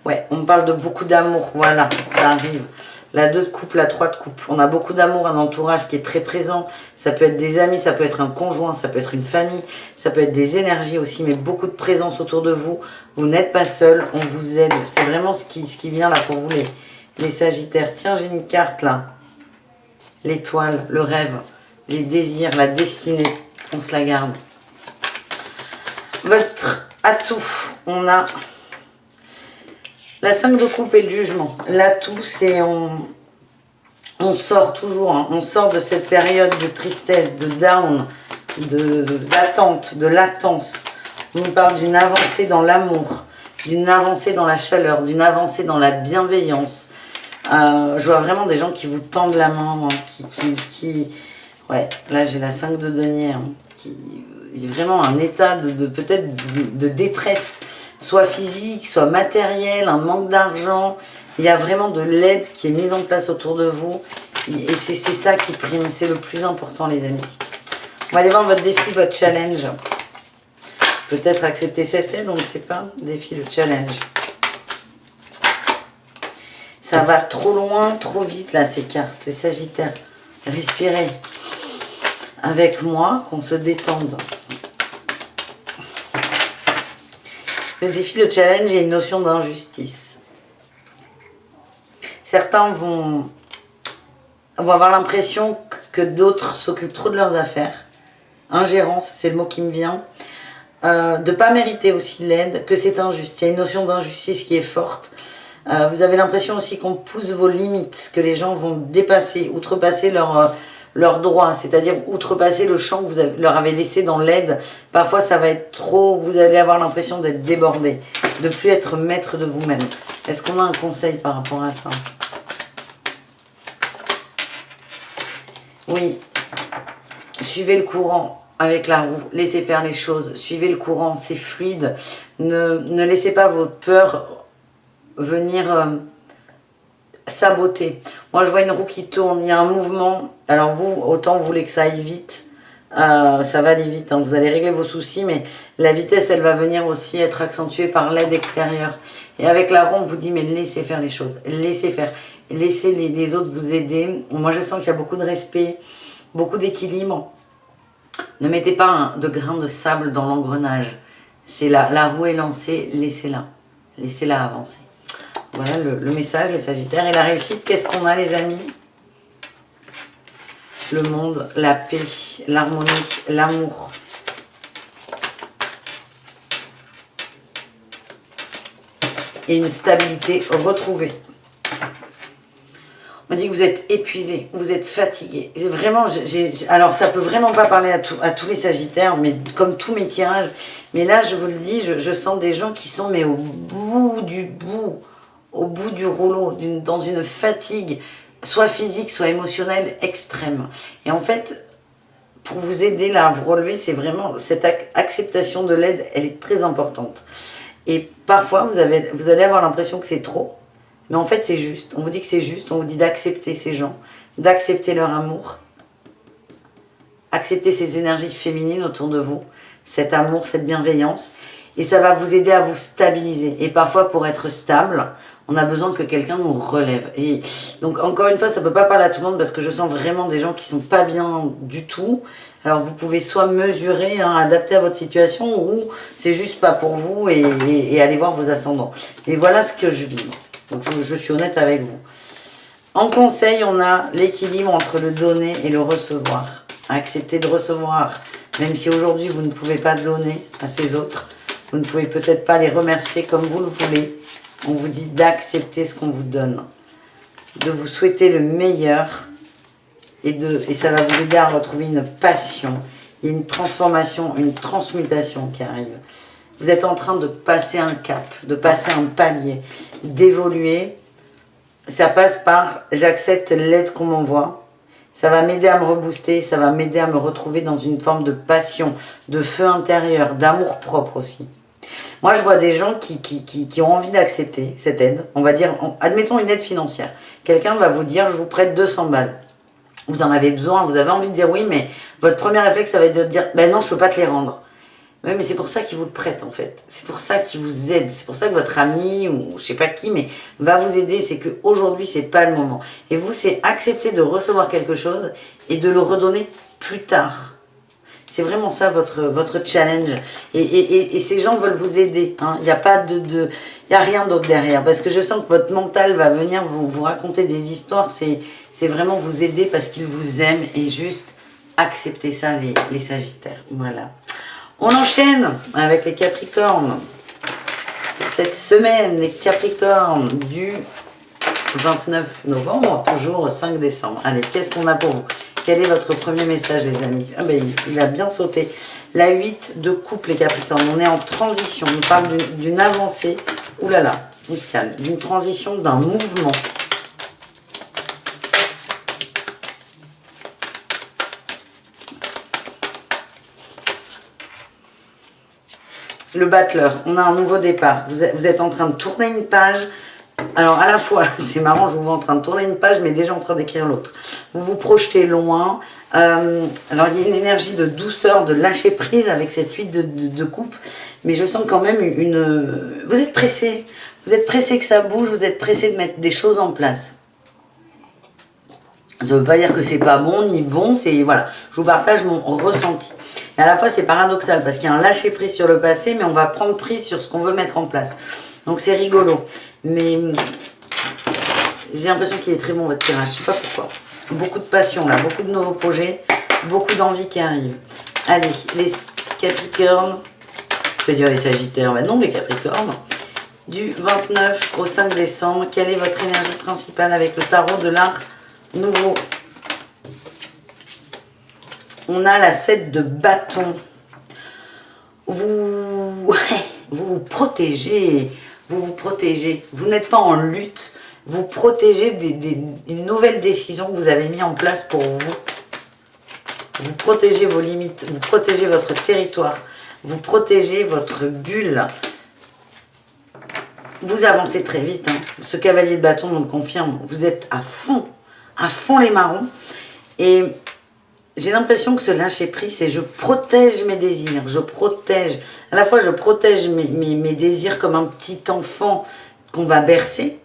Ouais, on me parle de beaucoup d'amour, voilà, ça arrive. La 2 de coupe, la 3 de coupe. On a beaucoup d'amour, un entourage qui est très présent. Ça peut être des amis, ça peut être un conjoint, ça peut être une famille, ça peut être des énergies aussi, mais beaucoup de présence autour de vous. Vous n'êtes pas seul, on vous aide. C'est vraiment ce qui vient là pour vous les sagittaires. Tiens, j'ai une carte là. L'étoile, le rêve, les désirs, la destinée, on se la garde. Votre atout, on a la 5 de coupe et le jugement. L'atout, c'est on sort toujours, hein, on sort de cette période de tristesse, de down, d'attente, de latence. On nous parle d'une avancée dans l'amour, d'une avancée dans la chaleur, d'une avancée dans la bienveillance. Je vois vraiment des gens qui vous tendent la main, hein, ouais, là j'ai la 5 de denier, hein, qui est vraiment un état peut-être de détresse, soit physique, soit matérielle, un manque d'argent. Il y a vraiment de l'aide qui est mise en place autour de vous et c'est ça qui prime, c'est le plus important les amis. On va aller voir votre défi, votre challenge. Peut-être accepter cette aide, on ne sait pas. Défi, le challenge. Ça va trop loin, trop vite là ces cartes, les sagittaires. Respirez avec moi, qu'on se détende. Le défi, le challenge, il y a une notion d'injustice. Certains vont avoir l'impression que d'autres s'occupent trop de leurs affaires. Ingérence, c'est le mot qui me vient. De ne pas mériter aussi l'aide, que c'est injuste. Il y a une notion d'injustice qui est forte. Vous avez l'impression aussi qu'on pousse vos limites, que les gens vont dépasser, outrepasser leurs droits, c'est-à-dire outrepasser le champ que vous leur avez laissé dans l'aide. Parfois, ça va être trop, vous allez avoir l'impression d'être débordé, de plus être maître de vous-même. Est-ce qu'on a un conseil par rapport à ça? Oui. suivez le courant avec la roue, laissez faire les choses, suivez le courant, c'est fluide. Ne laissez pas vos peurs venir saboter. Moi, je vois une roue qui tourne, il y a un mouvement. Alors vous, autant vous voulez que ça aille vite, ça va aller vite, hein. Vous allez régler vos soucis, mais la vitesse, elle va venir aussi être accentuée par l'aide extérieure. Et avec la roue, on vous dit, mais laissez faire les choses, laissez faire, laissez les autres vous aider. Moi, je sens qu'il y a beaucoup de respect, beaucoup d'équilibre. Ne mettez pas de grains de sable dans l'engrenage. C'est la roue est lancée, laissez-la. Laissez-la avancer. Voilà le message, les Sagittaires. Et la réussite, qu'est-ce qu'on a, les amis? Le monde, la paix, l'harmonie, l'amour. Et une stabilité retrouvée. On dit que vous êtes épuisé, vous êtes fatigué. C'est vraiment, alors ça peut vraiment pas parler à tous les Sagittaires, mais comme tous mes tirages. Mais là, je vous le dis, je sens des gens qui sont mais au bout du rouleau, dans une fatigue, soit physique, soit émotionnelle extrême. Et en fait, pour vous aider là à vous relever, c'est vraiment cette acceptation de l'aide, elle est très importante. Et parfois, vous allez avoir l'impression que c'est trop. Mais en fait, c'est juste. On vous dit que c'est juste. On vous dit d'accepter ces gens, d'accepter leur amour, accepter ces énergies féminines autour de vous, cet amour, cette bienveillance. Et ça va vous aider à vous stabiliser. Et parfois, pour être stable, on a besoin que quelqu'un nous relève. Et donc, encore une fois, ça ne peut pas parler à tout le monde parce que je sens vraiment des gens qui ne sont pas bien du tout. Alors, vous pouvez soit mesurer, adapter à votre situation, ou c'est juste pas pour vous et aller voir vos ascendants. Et voilà ce que je vis. Donc, je suis honnête avec vous. En conseil, on a l'équilibre entre le donner et le recevoir. Accepter de recevoir, même si aujourd'hui vous ne pouvez pas donner à ces autres, vous ne pouvez peut-être pas les remercier comme vous le voulez. On vous dit d'accepter ce qu'on vous donne, de vous souhaiter le meilleur et ça va vous aider à retrouver une passion. Il y a une transformation, une transmutation qui arrive. Vous êtes en train de passer un cap, de passer un palier, d'évoluer. Ça passe par j'accepte l'aide qu'on m'envoie. Ça va m'aider à me rebooster, ça va m'aider à me retrouver dans une forme de passion, de feu intérieur, d'amour propre aussi. Moi, je vois des gens qui ont envie d'accepter cette aide. On va dire, admettons une aide financière. Quelqu'un va vous dire, je vous prête 200 balles. Vous en avez besoin, vous avez envie de dire oui, mais votre premier réflexe, ça va être de dire, ben non, je ne peux pas te les rendre. Oui, mais c'est pour ça qu'il vous le prête, en fait. C'est pour ça qu'il vous aide. C'est pour ça que votre ami, ou je sais pas qui, mais va vous aider. C'est qu'aujourd'hui, c'est pas le moment. Et vous, c'est accepter de recevoir quelque chose et de le redonner plus tard. C'est vraiment ça, votre challenge. Et ces gens veulent vous aider. Il n'y a pas il y a rien d'autre derrière. Parce que je sens que votre mental va venir vous raconter des histoires. C'est vraiment vous aider parce qu'ils vous aiment. Et juste accepter ça, les Sagittaires. Voilà. On enchaîne avec les Capricornes. Pour cette semaine, les Capricornes du 29 novembre, toujours au 5 décembre. Allez, qu'est-ce qu'on a pour vous? Quel est votre premier message, les amis? Ah ben, il a bien sauté. La 8 de coupe, les Capricornes. On est en transition. On parle d'une avancée. Ouh là là, on se calme. D'une transition, d'un mouvement. Le battleur, on a un nouveau départ. Vous êtes en train de tourner une page. Alors, à la fois, c'est marrant, je vous vois en train de tourner une page, mais déjà en train d'écrire l'autre. Vous vous projetez loin. Alors, il y a une énergie de douceur, de lâcher prise avec cette 8 de coupe. Mais je sens quand même Vous êtes pressé. Vous êtes pressé que ça bouge. Vous êtes pressé de mettre des choses en place. Ça ne veut pas dire que c'est pas bon ni bon, c'est voilà, je vous partage mon ressenti. Et à la fois c'est paradoxal parce qu'il y a un lâcher prise sur le passé, mais on va prendre prise sur ce qu'on veut mettre en place. Donc c'est rigolo. Mais j'ai l'impression qu'il est très bon votre tirage, je ne sais pas pourquoi. Beaucoup de passion là, beaucoup de nouveaux projets, beaucoup d'envie qui arrivent. Allez, les Capricornes, je vais dire les Sagittaires, mais non les Capricornes. Du 29 au 5 décembre, quelle est votre énergie principale avec le tarot de l'art nouveau? On a la 7 de bâton. Vous vous protégez. Vous protégez. Vous n'êtes pas en lutte. Vous protégez une nouvelle décision que vous avez mise en place pour vous. vous protégez vos limites, vous protégez votre territoire, vous protégez votre bulle. Vous avancez très vite, hein. Ce cavalier de bâton nous le confirme. Vous êtes à fond les marrons. Et j'ai l'impression que ce lâcher prise, c'est je protège mes désirs, je protège. À la fois, je protège mes désirs comme un petit enfant qu'on va bercer,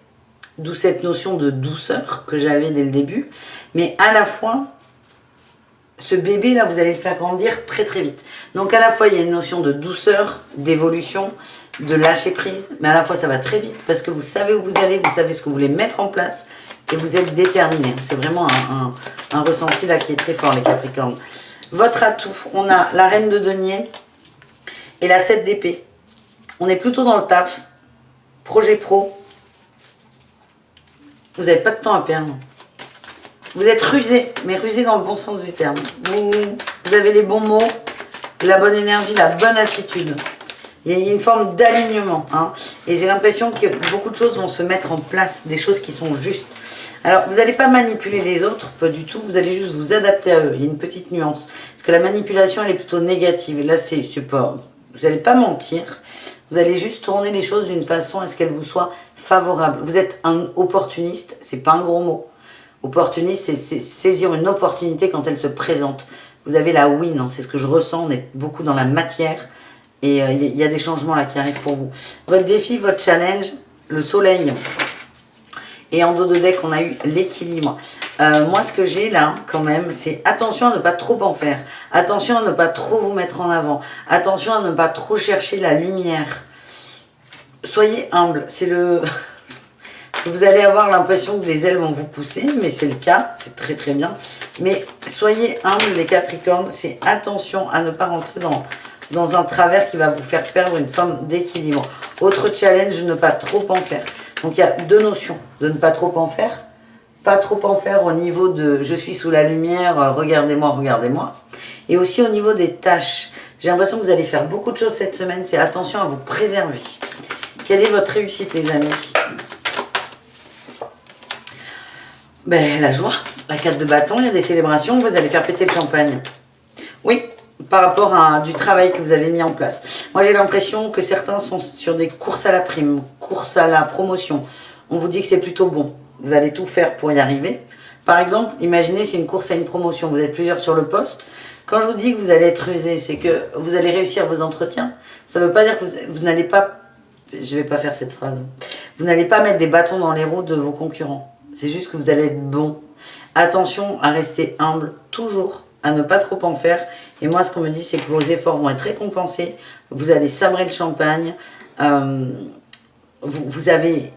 d'où cette notion de douceur que j'avais dès le début. Mais à la fois, ce bébé-là, vous allez le faire grandir très très vite. Donc à la fois, il y a une notion de douceur, d'évolution, de lâcher prise, mais à la fois, ça va très vite parce que vous savez où vous allez, vous savez ce que vous voulez mettre en place et vous êtes déterminé. C'est vraiment un ressenti là qui est très fort, les Capricornes. Votre atout, on a la reine de denier et la 7 d'épée. On est plutôt dans le taf, projet pro. Vous n'avez pas de temps à perdre. Vous êtes rusé, mais rusé dans le bon sens du terme. Vous avez les bons mots, la bonne énergie, la bonne attitude. Il y a une forme d'alignement. Hein, et j'ai l'impression que beaucoup de choses vont se mettre en place, des choses qui sont justes. Alors, vous n'allez pas manipuler les autres, pas du tout. Vous allez juste vous adapter à eux. Il y a une petite nuance. Parce que la manipulation, elle est plutôt négative. Et là, c'est pas... Vous n'allez pas mentir. Vous allez juste tourner les choses d'une façon à ce qu'elles vous soient favorables. Vous êtes un opportuniste. C'est pas un gros mot. Opportuniste, c'est saisir une opportunité quand elle se présente. Vous avez la win, hein, c'est ce que je ressens, on est beaucoup dans la matière et il y a des changements là qui arrivent pour vous. Votre défi, votre challenge, le soleil. Et en dos de deck, on a eu l'équilibre. Moi, ce que j'ai là, quand même, c'est attention à ne pas trop en faire. Attention à ne pas trop vous mettre en avant. Attention à ne pas trop chercher la lumière. Soyez humble, c'est le... Vous allez avoir l'impression que les ailes vont vous pousser, mais c'est le cas, c'est très très bien. Mais soyez humbles les Capricornes, c'est attention à ne pas rentrer dans un travers qui va vous faire perdre une forme d'équilibre. Autre challenge, ne pas trop en faire. Donc il y a deux notions de ne pas trop en faire. Pas trop en faire au niveau de je suis sous la lumière, regardez-moi, regardez-moi. Et aussi au niveau des tâches. J'ai l'impression que vous allez faire beaucoup de choses cette semaine, c'est attention à vous préserver. Quelle est votre réussite les amis ? Ben, la joie, la 4 de bâton, il y a des célébrations, vous allez faire péter le champagne. Oui, par rapport à du travail que vous avez mis en place. Moi, j'ai l'impression que certains sont sur des courses à la prime, courses à la promotion. On vous dit que c'est plutôt bon. Vous allez tout faire pour y arriver. Par exemple, imaginez c'est une course à une promotion. Vous êtes plusieurs sur le poste. Quand je vous dis que vous allez être rusé, c'est que vous allez réussir vos entretiens. Ça ne veut pas dire que vous n'allez pas... Je ne vais pas faire cette phrase. Vous n'allez pas mettre des bâtons dans les roues de vos concurrents. C'est juste que vous allez être bon. Attention à rester humble, toujours, à ne pas trop en faire. Et moi, ce qu'on me dit, c'est que vos efforts vont être récompensés. Vous allez sabrer le champagne. Vous avez...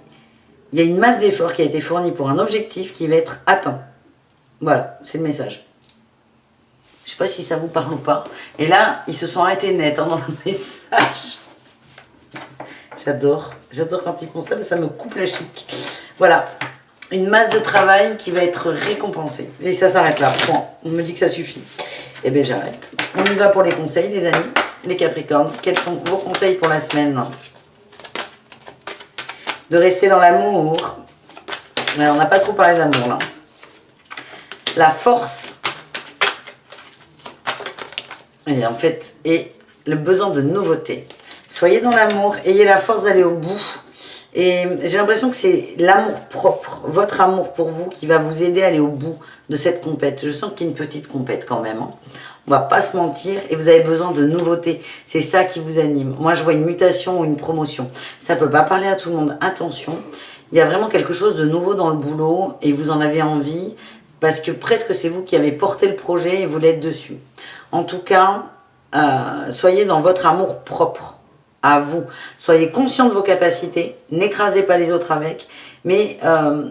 Il y a une masse d'efforts qui a été fournie pour un objectif qui va être atteint. Voilà, c'est le message. Je ne sais pas si ça vous parle ou pas. Et là, ils se sont arrêtés net hein, dans le message. J'adore quand ils font ça, mais ça me coupe la chic. Voilà. Une masse de travail qui va être récompensée. Et ça s'arrête là. Point. On me dit que ça suffit. Eh bien, j'arrête. On y va pour les conseils, les amis. Les Capricornes. Quels sont vos conseils pour la semaine? De rester dans l'amour. On n'a pas trop parlé d'amour, là. La force. Et en fait, et le besoin de nouveauté. Soyez dans l'amour. Ayez la force d'aller au bout. Et j'ai l'impression que c'est l'amour propre, votre amour pour vous qui va vous aider à aller au bout de cette compète. Je sens qu'il y a une petite compète quand même. Hein. On va pas se mentir et vous avez besoin de nouveautés. C'est ça qui vous anime. Moi, je vois une mutation ou une promotion. Ça peut pas parler à tout le monde. Attention, il y a vraiment quelque chose de nouveau dans le boulot et vous en avez envie parce que presque c'est vous qui avez porté le projet et vous l'êtes dessus. En tout cas, soyez dans votre amour propre. À vous. Soyez conscient de vos capacités, n'écrasez pas les autres avec, mais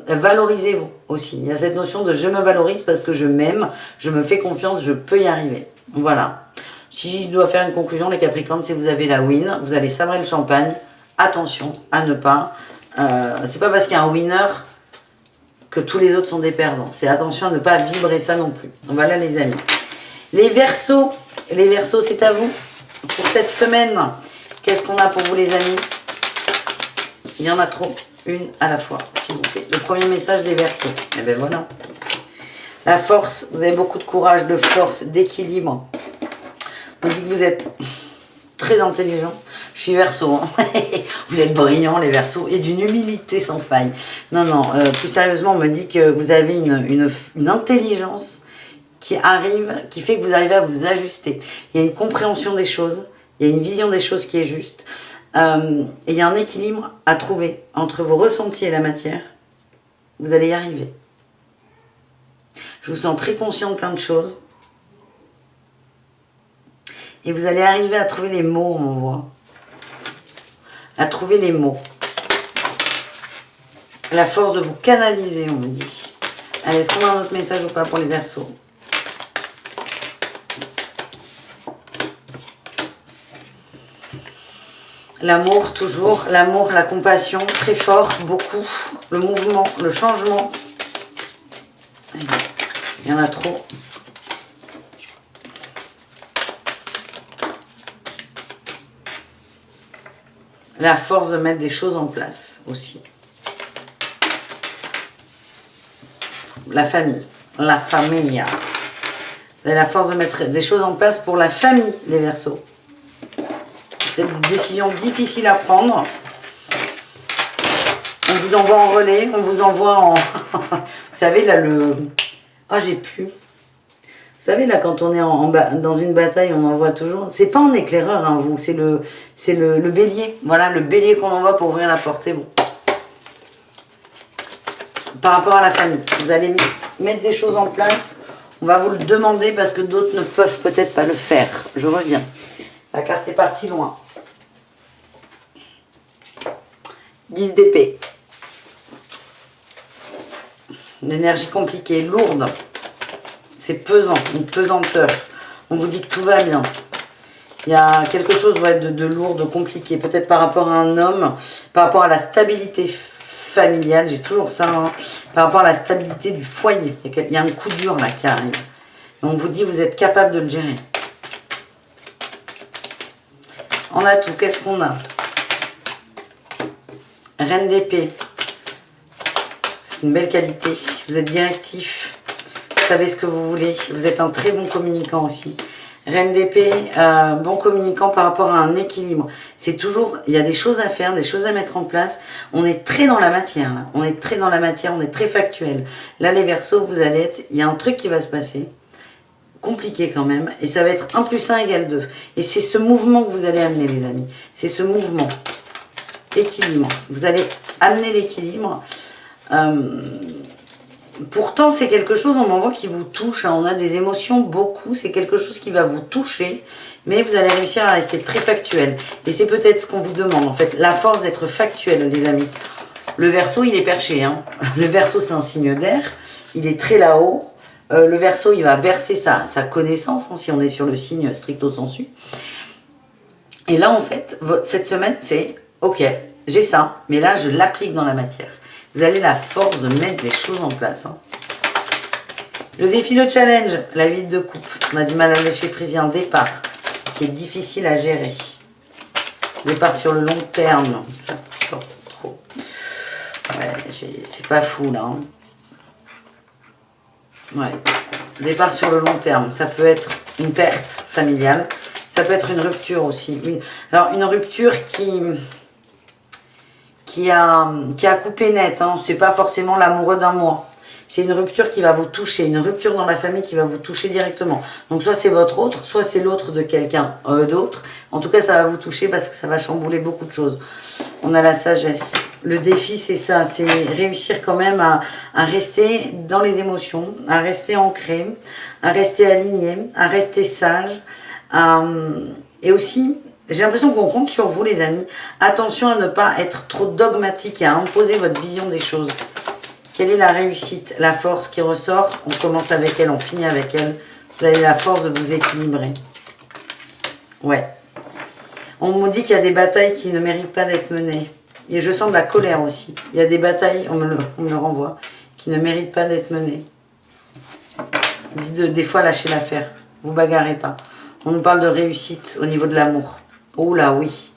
valorisez-vous aussi. Il y a cette notion de je me valorise parce que je m'aime, je me fais confiance, je peux y arriver. Voilà. Si je dois faire une conclusion, les Capricornes, si vous avez la win, vous allez sabrer le champagne. Attention à ne pas... c'est pas parce qu'il y a un winner que tous les autres sont des perdants. C'est attention à ne pas vibrer ça non plus. Voilà les amis. Les Verseaux, c'est à vous pour cette semaine. Qu'est-ce qu'on a pour vous les amis? Il y en a trop, une à la fois, s'il vous plaît. Le premier message des Verseaux. Et bien voilà. La force, vous avez beaucoup de courage, de force, d'équilibre. On dit que vous êtes très intelligent. Je suis Verseau, hein. Vous êtes brillants les Verseaux, et d'une humilité sans faille. Non, non, plus sérieusement, on me dit que vous avez une intelligence qui arrive, qui fait que vous arrivez à vous ajuster. Il y a une compréhension des choses, il y a une vision des choses qui est juste. Et il y a un équilibre à trouver entre vos ressentis et la matière. Vous allez y arriver. Je vous sens très conscient de plein de choses. Et vous allez arriver à trouver les mots, on voit. À trouver les mots. La force de vous canaliser, on me dit. Allez, est-ce qu'on a un autre message ou pas pour les Verseaux? L'amour, toujours. L'amour, la compassion, très fort, beaucoup. Le mouvement, le changement. Il y en a trop. La force de mettre des choses en place aussi. La famille. La famille. Vous avez la force de mettre des choses en place pour la famille, les Verseaux. Peut-être des décisions difficiles à prendre. On vous envoie en relais, on vous envoie en... Vous savez, là, le... Ah, j'ai plus. Vous savez, là, quand on est dans une bataille, on envoie toujours... C'est pas en éclaireur, hein, vous. C'est le bélier. Voilà, le bélier qu'on envoie pour ouvrir la porte, c'est bon. Par rapport à la famille, vous allez mettre des choses en place. On va vous le demander parce que d'autres ne peuvent peut-être pas le faire. Je reviens. La carte est partie loin. 10 d'épée. Une énergie compliquée, lourde. C'est pesant, une pesanteur. On vous dit que tout va bien. Il y a quelque chose de lourd, de compliqué. Peut-être par rapport à un homme, par rapport à la stabilité familiale. J'ai toujours ça. Hein, par rapport à la stabilité du foyer. Il y a un coup dur là qui arrive. Et on vous dit vous êtes capable de le gérer. En atout, qu'est-ce qu'on a? Reine d'épée. C'est une belle qualité. Vous êtes directif. Vous savez ce que vous voulez. Vous êtes un très bon communicant aussi. Reine d'épée, bon communicant par rapport à un équilibre. C'est toujours, il y a des choses à faire, des choses à mettre en place. On est très dans la matière, là. On est très dans la matière, on est très factuel. Là, les Verseaux, vous allez être, il y a un truc qui va se passer. Compliqué quand même. Et ça va être 1 + 1 = 2. Et c'est ce mouvement que vous allez amener, les amis. C'est ce mouvement. Équilibre. Vous allez amener l'équilibre. Pourtant, c'est quelque chose, on m'envoie qui vous touche. Hein. On a des émotions, beaucoup. C'est quelque chose qui va vous toucher. Mais vous allez réussir à rester très factuel. Et c'est peut-être ce qu'on vous demande, en fait. La force d'être factuel, les amis. Le Verseau, il est perché. Hein. Le Verseau, c'est un signe d'air. Il est très là-haut. Le Verseau, il va verser sa connaissance, hein, si on est sur le signe stricto sensu. Et là, en fait, cette semaine, c'est « Ok, j'ai ça, mais là, je l'applique dans la matière. » Vous avez la force de mettre les choses en place. Hein. Le défi, le challenge, la 8 de coupe. On a du mal à lâcher prise, il y a un départ qui est difficile à gérer. Départ sur le long terme, ça sort trop. Ouais, c'est pas fou, là. Hein. Ouais, départ sur le long terme, ça peut être une perte familiale, ça peut être une rupture aussi. Alors une rupture qui a coupé net, hein. C'est pas forcément l'amoureux d'un mois. C'est une rupture qui va vous toucher, une rupture dans la famille qui va vous toucher directement. Donc soit c'est votre autre, soit c'est l'autre de quelqu'un d'autre. En tout cas, ça va vous toucher parce que ça va chambouler beaucoup de choses. On a la sagesse. Le défi, c'est ça, c'est réussir quand même à rester dans les émotions, à rester ancré, à rester aligné, à rester sage. Et aussi, j'ai l'impression qu'on compte sur vous, les amis. Attention à ne pas être trop dogmatique et à imposer votre vision des choses. Quelle est la réussite, la force qui ressort? On commence avec elle, on finit avec elle. Vous avez la force de vous équilibrer. Ouais. On me dit qu'il y a des batailles qui ne méritent pas d'être menées. Et je sens de la colère aussi. Il y a des batailles, on me le renvoie, qui ne méritent pas d'être menées. On dit des fois lâcher l'affaire. Vous bagarrez pas. On nous parle de réussite au niveau de l'amour. Oh là oui.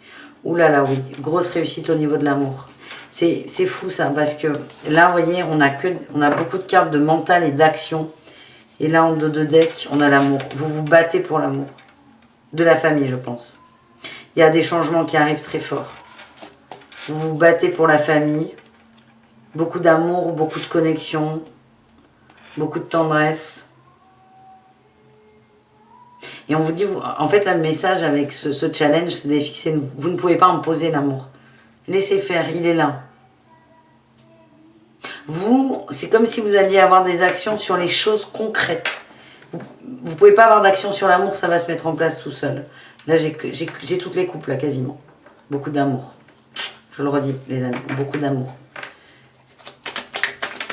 Oh là là oui. Grosse réussite au niveau de l'amour. C'est fou ça, parce que là, vous voyez, on a beaucoup de cartes de mental et d'action. Et là, en dos de deck, on a l'amour. Vous vous battez pour l'amour. De la famille, je pense. Il y a des changements qui arrivent très forts. Vous vous battez pour la famille. Beaucoup d'amour, beaucoup de connexion. Beaucoup de tendresse. Et on vous dit, en fait, là, le message avec ce challenge, ce défi, c'est vous ne pouvez pas imposer l'amour. Laissez faire, il est là. Vous, c'est comme si vous alliez avoir des actions sur les choses concrètes. Vous ne pouvez pas avoir d'action sur l'amour, ça va se mettre en place tout seul. Là, j'ai toutes les couples, là, quasiment. Beaucoup d'amour. Je le redis, les amis, beaucoup d'amour.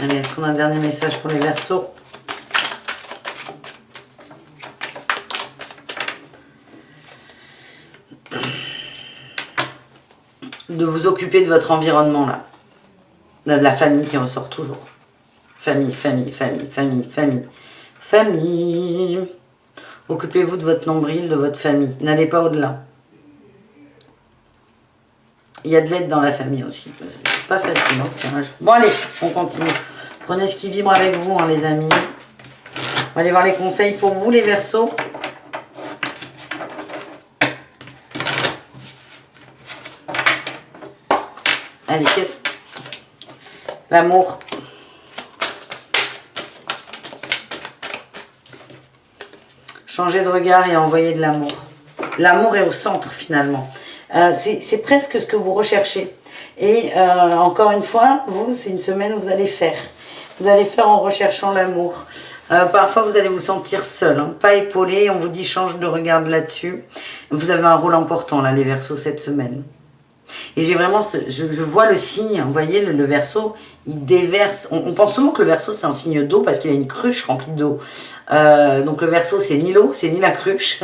Allez, est-ce qu'on a un dernier message pour les Verseaux ? De vous occuper de votre environnement, là. De la famille qui ressort toujours. Famille, famille, famille, famille, famille. Famille. Occupez-vous de votre nombril, de votre famille. N'allez pas au-delà. Il y a de l'aide dans la famille aussi. C'est pas facile, hein, ce tirage. Bon, allez, on continue. Prenez ce qui vibre avec vous, hein, les amis. On va aller voir les conseils pour vous, les Verseaux. Allez, qu'est-ce que... L'amour. Changer de regard et envoyer de l'amour. L'amour est au centre, finalement. C'est presque ce que vous recherchez. Et encore une fois, vous, c'est une semaine où vous allez faire. Vous allez faire en recherchant l'amour. Parfois, vous allez vous sentir seul, hein, pas épaulé. On vous dit change de regard là-dessus. Vous avez un rôle important, là, les Verseaux, cette semaine. Et j'ai vraiment, je vois le signe, vous voyez, le Verseau, il déverse. On pense souvent que le Verseau, c'est un signe d'eau parce qu'il a une cruche remplie d'eau. Donc le Verseau, c'est ni l'eau, c'est ni la cruche.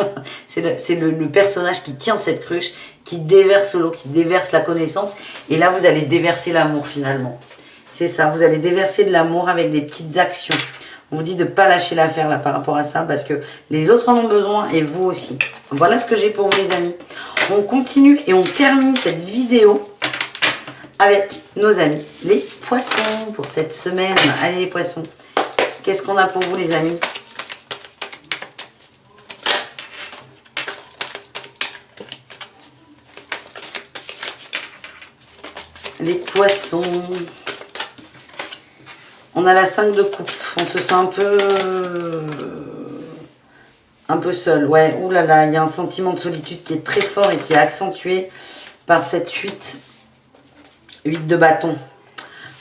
c'est le personnage qui tient cette cruche, qui déverse l'eau, qui déverse la connaissance. Et là, vous allez déverser l'amour finalement. C'est ça, vous allez déverser de l'amour avec des petites actions. On vous dit de ne pas lâcher l'affaire là par rapport à ça parce que les autres en ont besoin et vous aussi. Voilà ce que j'ai pour vous, les amis. On continue et on termine cette vidéo avec nos amis, les poissons, pour cette semaine. Allez, les poissons, qu'est-ce qu'on a pour vous, les amis? Les poissons. On a la 5 de coupe. On se sent un peu seul. Ouais, ouh là là, il y a un sentiment de solitude qui est très fort et qui est accentué par cette 8 de bâton.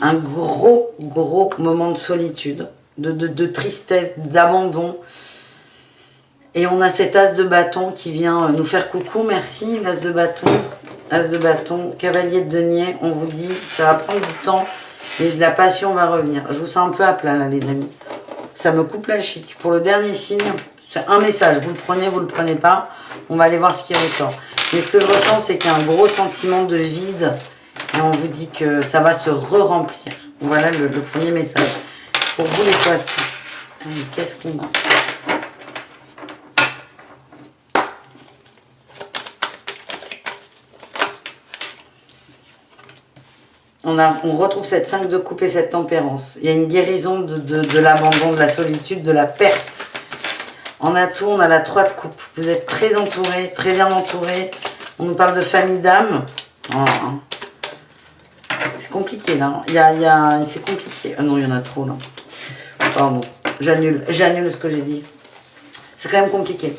Un gros moment de solitude, de tristesse, d'abandon. Et on a cet as de bâton qui vient nous faire coucou. Merci, l'as de bâton. As de bâton, cavalier de denier. On vous dit, ça va prendre du temps. Et de la passion va revenir. Je vous sens un peu à plat là, les amis. Ça me coupe la chic. Pour le dernier signe, c'est un message. Vous le prenez pas. On va aller voir ce qui ressort. Mais ce que je ressens, c'est qu'il y a un gros sentiment de vide. Et on vous dit que ça va se re-remplir. Voilà le premier message. Pour vous, les poissons. Allez, qu'est-ce qu'on a? On retrouve cette 5 de coupe et cette tempérance. Il y a une guérison de l'abandon, de la solitude, de la perte. En atout, on a la 3 de coupe. Vous êtes très entouré, très bien entouré. On nous parle de famille d'âme. Oh. C'est compliqué là. C'est compliqué. Ah non, il y en a trop là. Pardon. J'annule ce que j'ai dit. C'est quand même compliqué.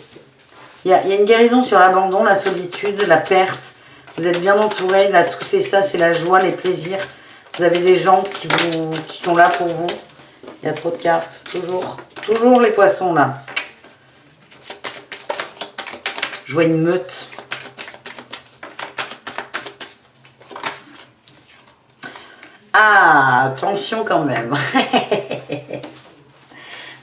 Il y a une guérison sur l'abandon, la solitude, la perte. Vous êtes bien entouré, là, tout c'est ça, c'est la joie, les plaisirs. Vous avez des gens qui sont là pour vous. Il y a trop de cartes, toujours les poissons, là. Je vois une meute. Ah, attention quand même.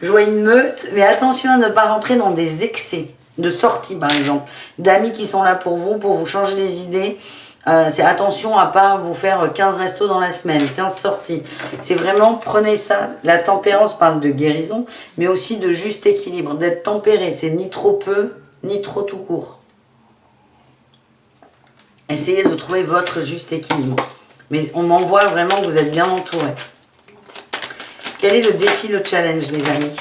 Je vois une meute, mais attention à ne pas rentrer dans des excès. De sortie par exemple, d'amis qui sont là pour vous changer les idées. C'est attention à pas vous faire 15 restos dans la semaine, 15 sorties. C'est vraiment, prenez ça, la tempérance parle de guérison, mais aussi de juste équilibre, d'être tempéré. C'est ni trop peu, ni trop tout court. Essayez de trouver votre juste équilibre. Mais on m'envoie vraiment que vous êtes bien entouré. Quel est le défi, le challenge, les amis?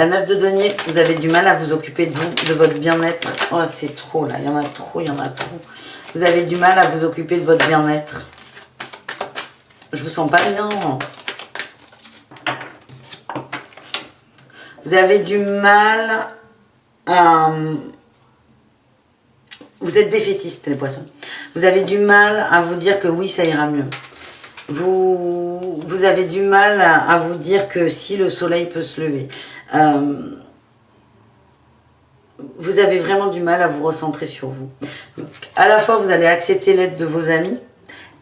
La 9 de denier, vous avez du mal à vous occuper de vous, de votre bien-être. Oh, c'est trop là, il y en a trop, il y en a trop. Vous avez du mal à vous occuper de votre bien-être. Je vous sens pas bien. Vous avez du mal à... Vous êtes défaitiste, les poissons. Vous avez du mal à vous dire que oui, ça ira mieux. Vous avez du mal à vous dire que si le soleil peut se lever. Vous avez vraiment du mal à vous recentrer sur vous. Donc, à la fois, vous allez accepter l'aide de vos amis,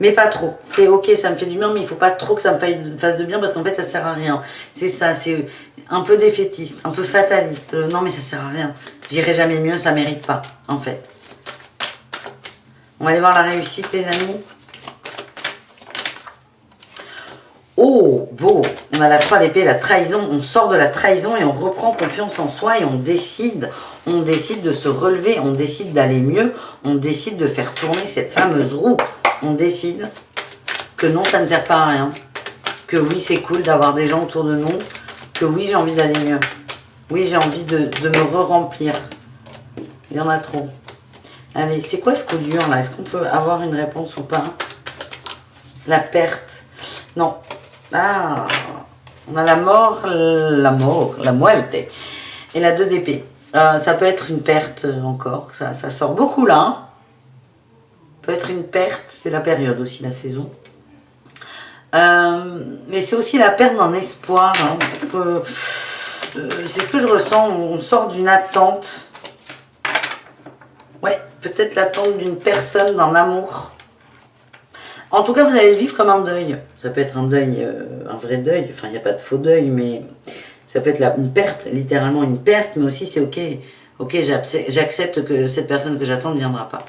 mais pas trop. C'est ok, ça me fait du bien, mais il ne faut pas trop que ça me fasse de bien parce qu'en fait, ça ne sert à rien. C'est ça, c'est un peu défaitiste, un peu fataliste. Non, mais ça ne sert à rien. J'irai jamais mieux, ça ne mérite pas, en fait. On va aller voir la réussite, les amis. Oh, beau. On a la 3 d'épée, la trahison. On sort de la trahison et on reprend confiance en soi et on décide de se relever, on décide d'aller mieux, on décide de faire tourner cette fameuse roue. On décide que non, ça ne sert pas à rien. Que oui, c'est cool d'avoir des gens autour de nous. Que oui, j'ai envie d'aller mieux. Oui, j'ai envie de me re-remplir. Il y en a trop. Allez, c'est quoi ce coup dur là? Est-ce qu'on peut avoir une réponse ou pas? La perte. Non. Ah, on a la mort, la muerte. Et la 2 d'épée. Ça peut être une perte encore. Ça sort beaucoup là. Hein. Peut être une perte. C'est la période aussi, la saison. Mais c'est aussi la perte d'un espoir. Hein. C'est ce que je ressens. On sort d'une attente. Ouais, peut-être l'attente d'une personne, d'un amour. En tout cas, vous allez le vivre comme un deuil. Ça peut être un deuil, un vrai deuil. Enfin, il n'y a pas de faux deuil, mais ça peut être une perte, littéralement une perte. Mais aussi, c'est ok. Ok, j'accepte que cette personne que j'attends ne viendra pas.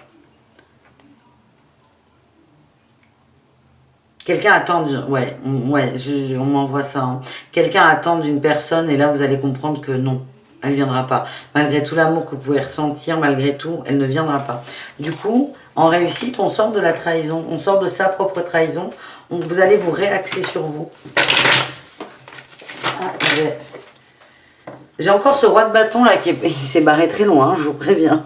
Quelqu'un attend, ouais, on m'envoie ça. Hein. Quelqu'un attend d'une personne et là, vous allez comprendre que non. Elle ne viendra pas. Malgré tout l'amour que vous pouvez ressentir, malgré tout, elle ne viendra pas. Du coup, en réussite, on sort de la trahison, on sort de sa propre trahison. Vous allez vous réaxer sur vous. Ah, j'ai encore ce roi de bâton là il s'est barré très loin, je vous préviens.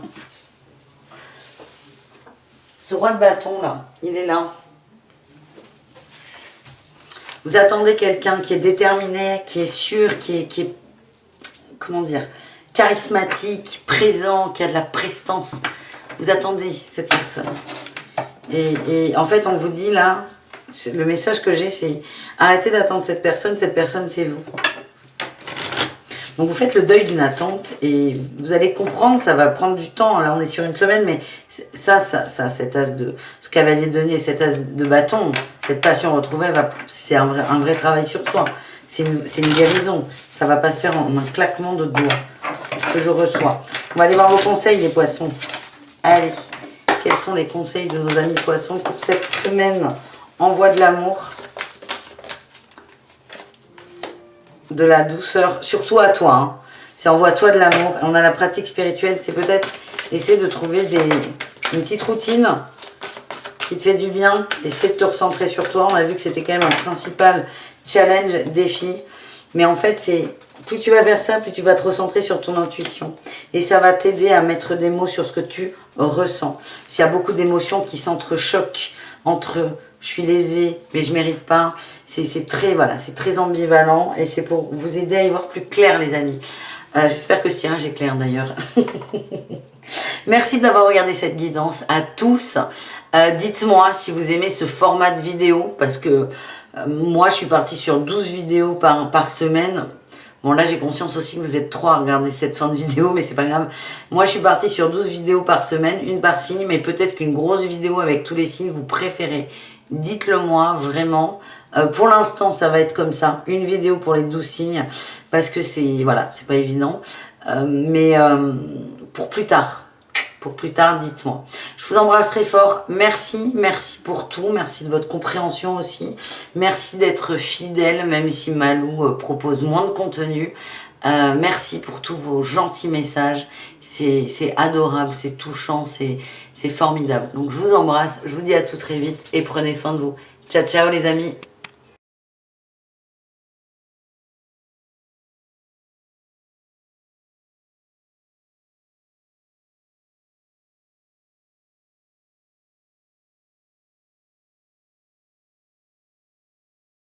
Ce roi de bâton là, il est là. Vous attendez quelqu'un qui est déterminé, qui est sûr, qui est comment dire, charismatique, présent, qui a de la prestance. Vous attendez cette personne. Et en fait, on vous dit là, le message que j'ai, c'est arrêtez d'attendre cette personne c'est vous. Donc vous faites le deuil d'une attente et vous allez comprendre, ça va prendre du temps. Là, on est sur une semaine, mais ça cet as de ce cavalier de denier, cet as de bâton, cette passion retrouvée, c'est un vrai travail sur soi. C'est une guérison. Ça ne va pas se faire en un claquement de doigts. C'est ce que je reçois. On va aller voir vos conseils, les poissons. Allez, quels sont les conseils de nos amis poissons pour cette semaine? Envoie de l'amour, de la douceur, surtout à toi. Hein. C'est envoie-toi de l'amour. On a la pratique spirituelle, c'est peut-être essayer de trouver une petite routine qui te fait du bien. Essayer de te recentrer sur toi. On a vu que c'était quand même un principal challenge, défi. Mais en fait, c'est plus tu vas vers ça, plus tu vas te recentrer sur ton intuition. Et ça va t'aider à mettre des mots sur ce que tu ressens. S'il y a beaucoup d'émotions qui s'entrechoquent entre je suis lésée, mais je ne mérite pas. C'est très ambivalent et c'est pour vous aider à y voir plus clair, les amis. J'espère que ce tirage est clair d'ailleurs. Merci d'avoir regardé cette guidance à tous. Dites-moi si vous aimez ce format de vidéo parce que moi je suis partie sur 12 vidéos par semaine. Bon là j'ai conscience aussi que vous êtes 3 à regarder cette fin de vidéo, mais c'est pas grave. Moi je suis partie sur 12 vidéos par semaine, une par signe, mais peut-être qu'une grosse vidéo avec tous les signes vous préférez. Dites-le moi vraiment. Pour l'instant ça va être comme ça, une vidéo pour les 12 signes, parce que c'est pas évident. Mais pour plus tard, dites-moi. Je vous embrasse très fort. Merci pour tout. Merci de votre compréhension aussi. Merci d'être fidèle, même si Malou propose moins de contenu. Merci pour tous vos gentils messages. C'est adorable, c'est touchant, c'est formidable. Donc je vous embrasse. Je vous dis à tout très vite et prenez soin de vous. Ciao, ciao les amis.